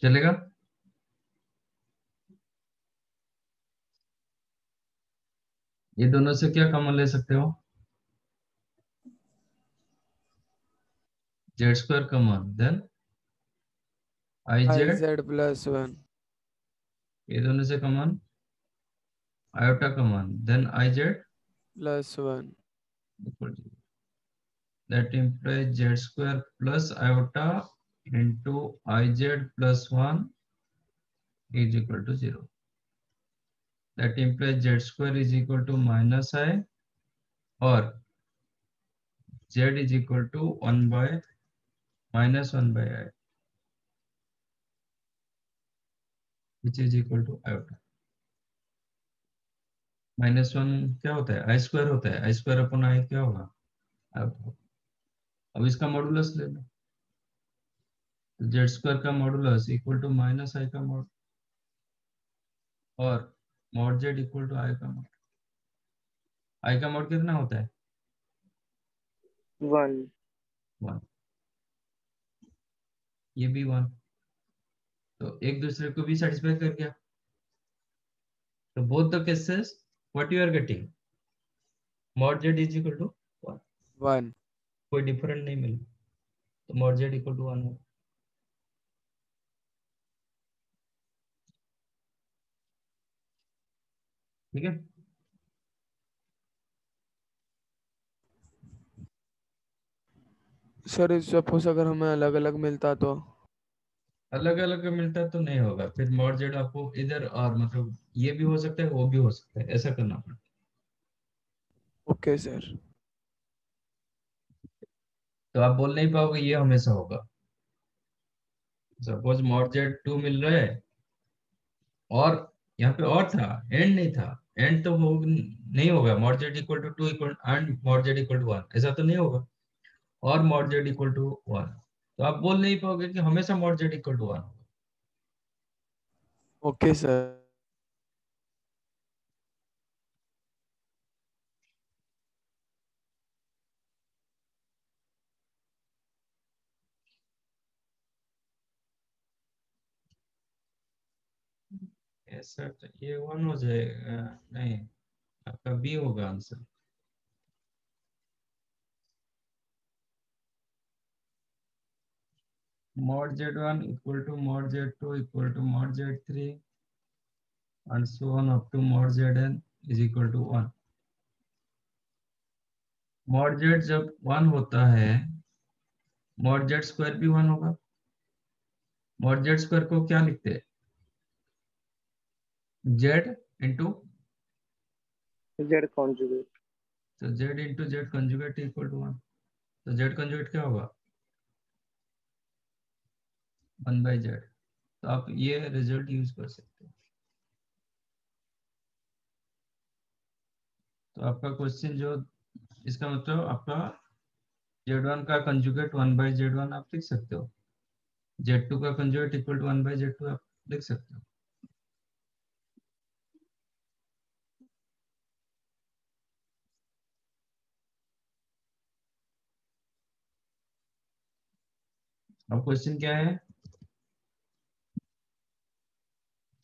चलेगा। ये दोनों से क्या कॉमन ले सकते हो Z square common then i i Z. Z plus 1 ये दोनों से common iota common then i Z plus 1। Equal to that implies z square plus iota into iz plus 1 is equal to 0. That implies z square is equal to minus I or z is equal to 1 by minus 1 by I which is equal to iota. Minus one क्या होता है आई square होता है आई square upon आई क्या होगा iota। अब इसका modulus ले लो तो जेड स्क्वायर का मॉडुलस इक्वल टू माइनस आई का मॉड और mod Z equal to i का मॉड। आई का मॉड कितना होता है 1। 1 ये भी 1 तो एक दूसरे को भी सेटिस्फाई कर गया। तो both the cases what you are getting mod Z is equal to 1 1 कोई डिफरेंट नहीं मिला तो मॉड जेड इक्वल टू 1 हो। ठीक है। सर सपोज अगर हमें अलग अलग मिलता तो। अलग अलग मिलता तो नहीं होगा फिर मॉड जेड आपको इधर और मतलब ये भी हो सकता है वो भी हो सकता है ऐसा करना पड़ता ओके सर। तो आप बोल नहीं पाओगे ये हमेशा होगा। सपोज मॉड जेड 2 मिल रहा है और यहाँ पे और था एंड नहीं था एंड तो हो नहीं होगा mod Z equal to 2 equal and mod Z equal to 1 ऐसा तो नहीं होगा और मॉड जेड इक्वल टू 1 तो आप बोल नहीं पाओगे कि हमेशा मॉड जेड इक्वल टू 1 होगा। Okay sir. ऐसा तो ये 1 हो जाएगा नहीं आपका बी होगा answer. mod z1 equal to mod z2 equal to mod z3 and so on up to mod zn is equal to 1। mod z जब 1 होता है mod z स्क्वायर भी 1 होगा। mod z स्क्वायर को क्या लिखते हैं z इंटू Z कॉन्जुगेट। तो z into Z conjugate equal to 1 तो z कंजुगेट क्या होगा 1 बाई जेड। तो आप ये रिजल्ट यूज कर सकते हो। तो आपका क्वेश्चन जो, इसका मतलब आपका Z1 का कंजुगेट 1/Z1 आप लिख सकते हो, Z2 का कंजुगेट इक्वल टू 1/Z2 आप लिख सकते हो। अब क्वेश्चन क्या है,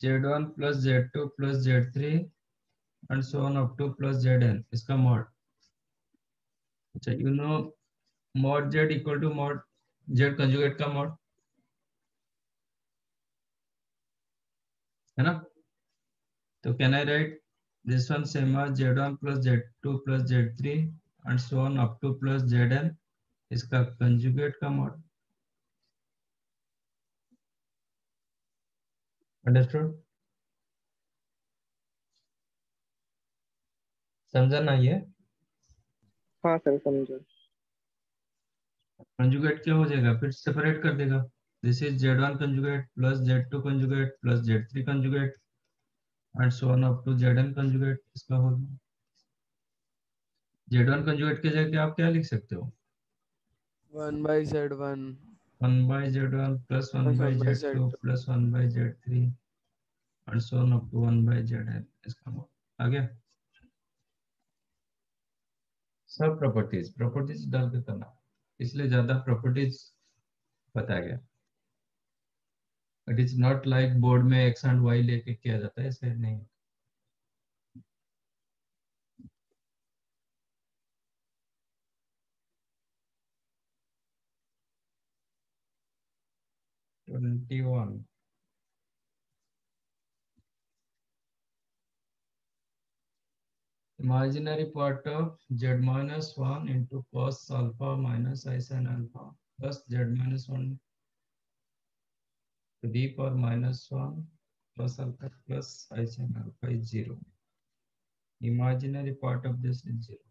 Z1 plus Z2 plus Z3 and so on up to plus Zn, इसका मॉड। अच्छा, you know mod Z equal to mod Z conjugate का मॉड, है ना? तो can I write this one same as Z1 plus Z2 plus Z3 and so on up to plus Zn, इसका conjugate का mod. Understood? समझा ना ये? हाँ सर समझा। कंजुगेट क्या हो जाएगा, फिर सेपरेट कर देगा। This is Z1 conjugate plus Z2 conjugate plus Z3 conjugate and so on up to Zn conjugate, इसका हो गया। Z1 कंजुगेट के जगह आप क्या लिख सकते हो, 1/Z1 1 by Z1 plus 1 plus by 1/Z2। Z2 plus 1 by Z3 and so on up to 1 by Zn, इसका आ गया। सब प्रॉपर्टीज डाल के करना, इसलिए ज्यादा प्रॉपर्टीज बताया गया। It is not like board में एक्स एंड वाई लेके किया जाता है, ऐसे नहीं। Twenty one, imaginary part of z minus 1 into cos alpha minus I sin alpha plus z minus 1 to the power minus 1 plus alpha plus I sin alpha is 0. Imaginary part of this is 0.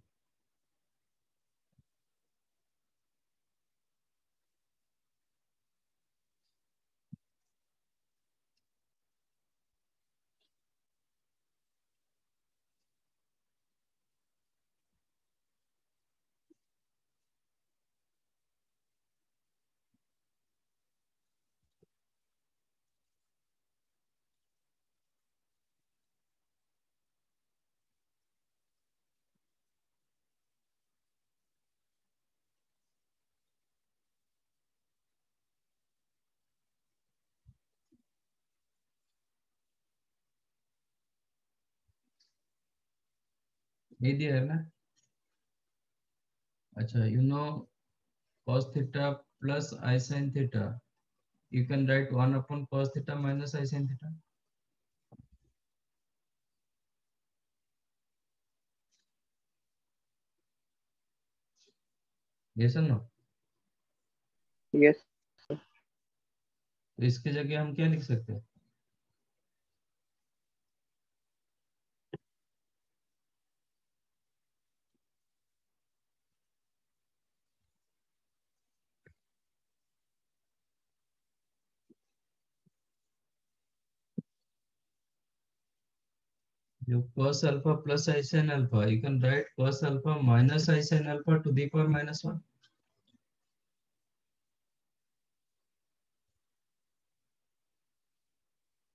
नहीं दिया है ना? अच्छा, you know cos theta plus I sin theta, you can write 1 upon cos theta minus I sin theta. Yes or no? Yes. तो इसके जगह हम क्या लिख सकते हैं, जो cos alpha plus I sin alpha, you can write cos alpha minus I sin alpha to the power minus 1.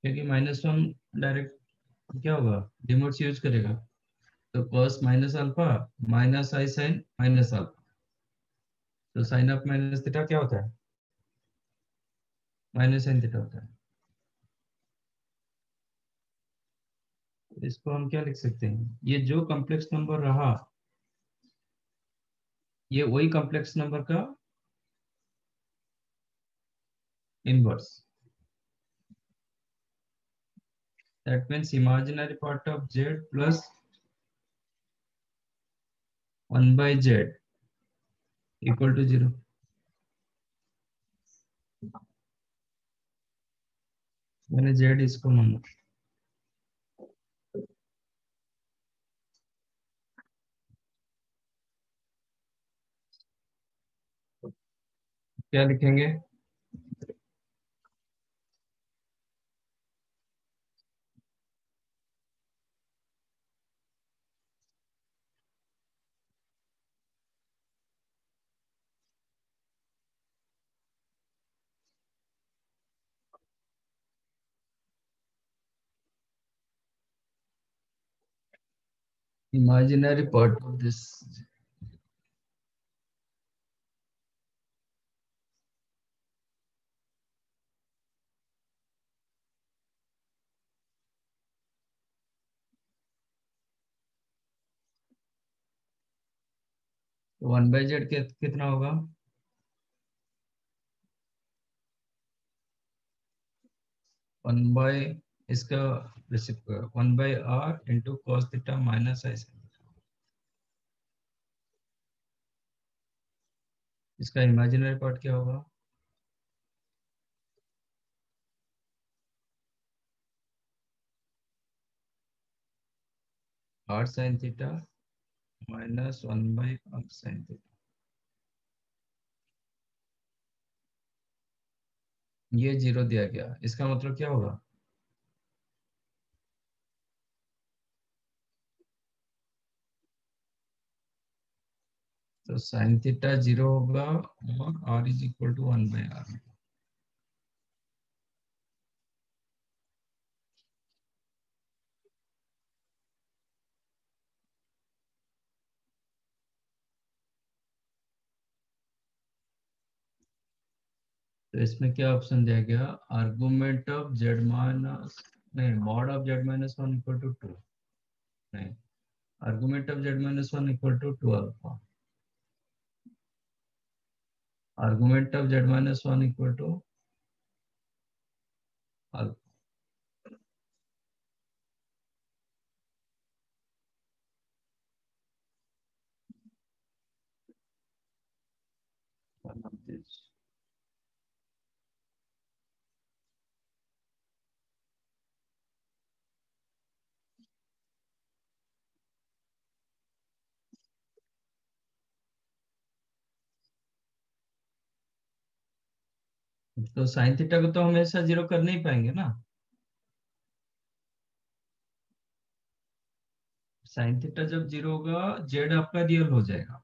क्योंकि माइनस वन डायरेक्ट क्या होगा, डिमोट्स यूज करेगा, तो cos माइनस अल्फा माइनस आई साइन माइनस अल्फा, तो साइन ऑफ माइनस थीटा क्या होता है, minus sine theta होता है। इसको हम क्या लिख सकते हैं, ये जो कॉम्प्लेक्स नंबर रहा, ये वही कॉम्प्लेक्स नंबर का inverse. That means imaginary part of z plus 1 by z equal to 0। मैंने z इसको माना, क्या लिखेंगे, imaginary part of this. तो 1/z कितना होगा? 1 इसका reciprocal 1/r into cos theta minus i sin theta. इसका इमेजिनरी पार्ट क्या होगा? r sin theta minus 1/r sin theta. ये 0 दिया गया, इसका मतलब क्या होगा? तो sin थीटा 0 होगा और r is equal to 1/r। तो इसमें क्या ऑप्शन दिया गया? आर्गुमेंट ऑफ z माइनस, नहीं, mod of z minus 1 equal to 2, नहीं, argument of z minus 1 equal to 2 alpha, argument of z minus 1 equal to alpha. तो साइन थीटा को तो हमेशा 0 कर नहीं पाएंगे ना। साइन थीटा जब 0 होगा z आपका रियल हो जाएगा।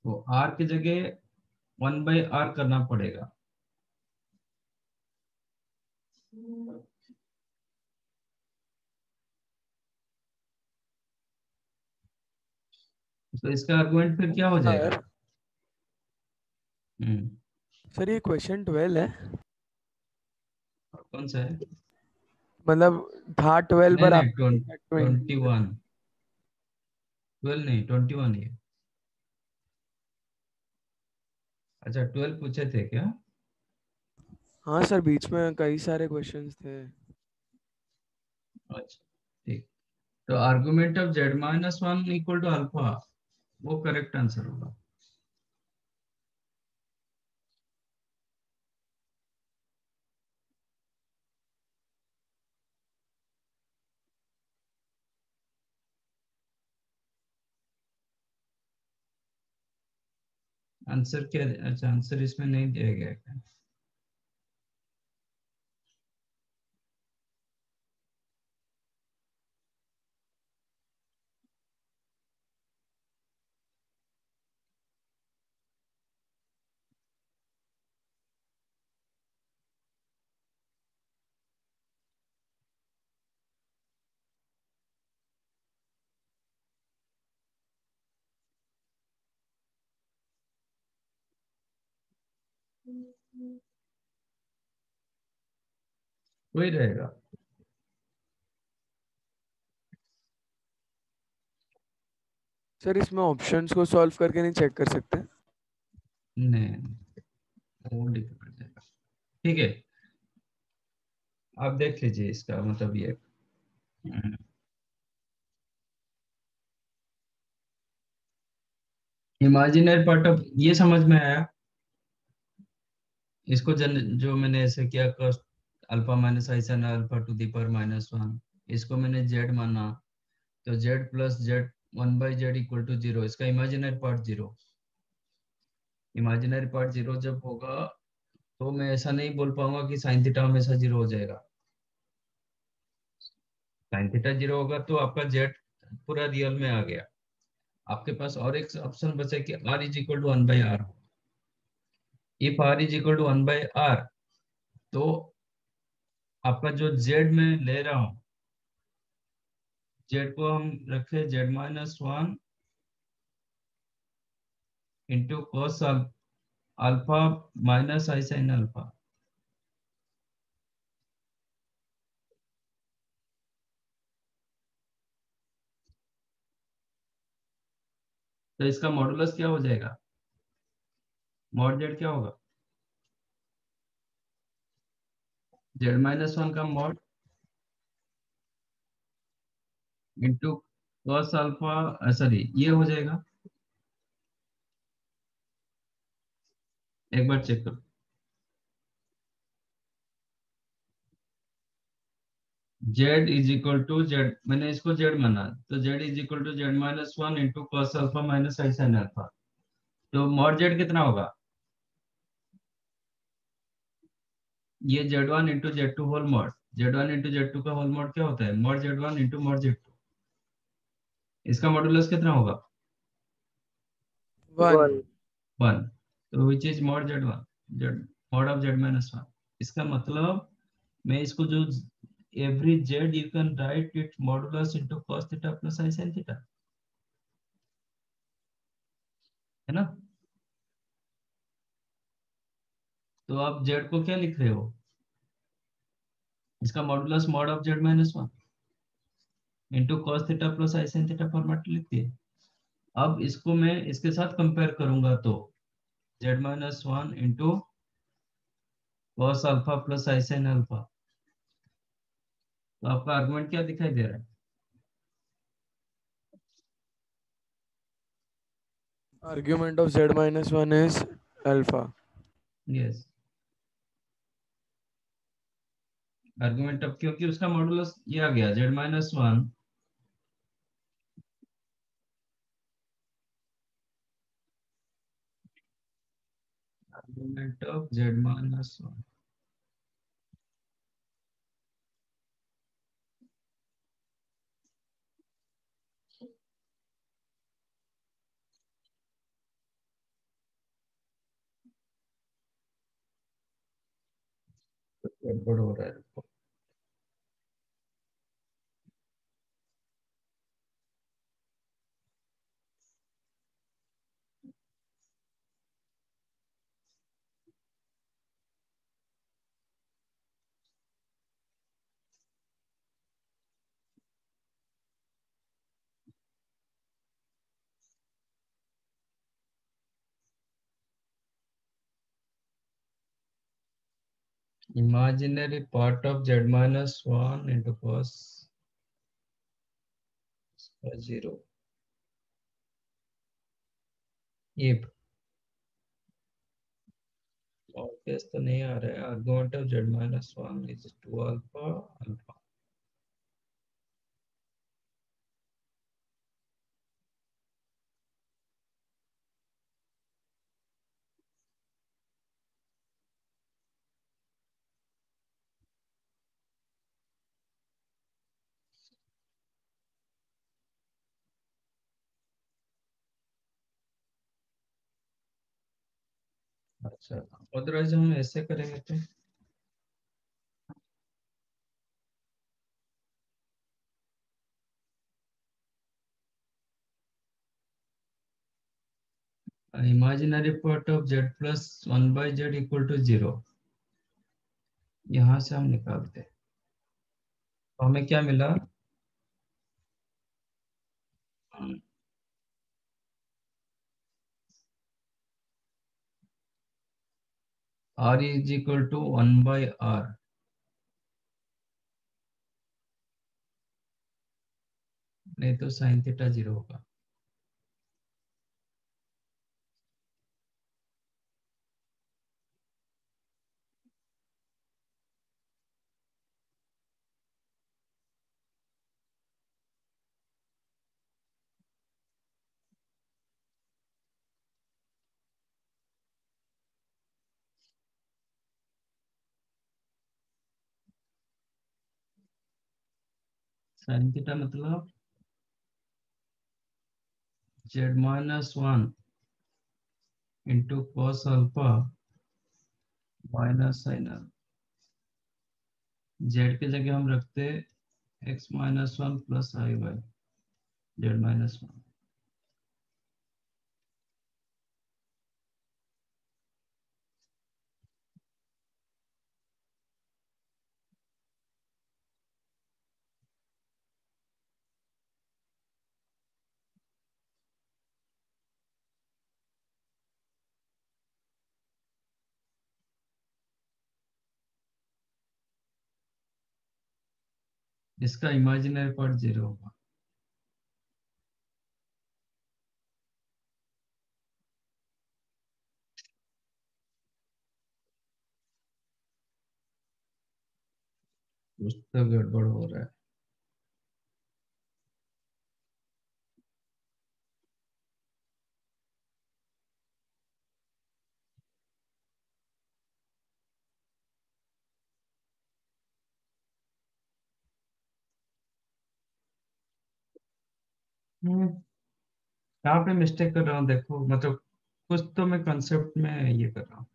तो r की जगह 1/r करना पड़ेगा। तो इसका आर्गुमेंट फिर क्या हो जाएगा? सर हम्म, सर ये क्वेश्चन 12 है, कौन सा है? मतलब था 12 नहीं पर नहीं, आपने लिखा 20। 21, 12 नहीं, 21 ये। अच्छा, 12 पूछे थे क्या? हाँ सर, बीच में कई सारे क्वेश्चंस थे। अच्छा, ठीक। तो argument of z minus 1 equal to alpha, वो करेक्ट आंसर होगा। आंसर क्या? अच्छा, आंसर इसमें नहीं दिया गया क्या? वही रहेगा। सर इसमें ऑप्शंस को सॉल्व करके नहीं चेक कर सकते? नहीं, वो डिफिकल्ट जाएगा। ठीक है, आप देख लीजिए इसका मतलब ये। इमेजिनरी पार्ट ऑफ ये समझ में आया? इसको जो मैंने ऐसे किया, cos alpha minus i sin alpha to the power -1, इसको मैंने z माना, तो z plus z 1/z equal to 0, इसका इमेजिनरी पार्ट 0। इमेजिनरी पार्ट 0 जब होगा तो मैं ऐसा नहीं बोल पाऊंगा कि साइन थीटा हमेशा 0 हो जाएगा। साइन थीटा 0 होगा तो आपका z पूरा रियल में आ गया। आपके पास और एक ऑप्शन बचा कि r is equal to 1/r। If r is equal to 1/r, तो आपका जो जेड में ले रहा हूं, जेड को हम रखे z-1 into cos alpha minus आई साइन अल्फा। तो इसका मॉडुलस क्या हो जाएगा, मॉड जेड क्या होगा, z-1 का mod into cos alpha, sorry ये हो जाएगा, एक बार चेक करो, z is equal to Z, मैंने इसको z माना, तो z is equal to z-1 into cos alpha minus I sine alpha. तो मॉड z कितना होगा, ये z1 into z2 whole mod, z1 into z2 का होल मॉड क्या होता है, mod z1 into mod z2। इसका मॉडुलस कितना होगा, 1। 1। 1। तो which is mod z1, z mod of z-1। इसका मतलब मैं इसको जो every z you can write it modulus into cos theta plus I sin theta, है ना। तो आप z को क्या लिख रहे हो, इसका modulus mod of z-1 into cos theta plus I sin theta format लिख दिए। अब इसको मैं इसके साथ कंपेयर करूंगा तो z-1 into cos alpha plus आई sin अल्फा। तो आपका आर्गुमेंट क्या दिखाई दे रहा है, Argument of z-1 is alpha. Yes argument, अब क्योंकि उसका मॉडुलस ये आ गया z-1 आर्गुमेंट ऑफ z-1 गड़बड़ हो रहा है। Imaginary part of z-1 into cos 0, ये और केस तो नहीं आ रहा है, argument of z-1 is 2 alpha alpha. अच्छा अदरवाइज हम ऐसे करेंगे तो imaginary part of z plus 1/z equal to 0, यहाँ से हम निकालते हैं तो हमें क्या मिला, r is equal to 1/r, नहीं तो साइन थीटा 0 होगा। साइन थीटा मतलब z-1 into cos alpha minus sine alpha. Z की जगह हम रखते x माइनस वन प्लस आई वाई जेड माइनस वन। इसका इमेजिनरी पार्ट 0 होगा। कुछ तो गड़बड़ हो रहा है। कहाँ पे मिस्टेक कर रहा हूँ देखो, मतलब कुछ तो मैं कंसेप्ट में ये कर रहा हूँ।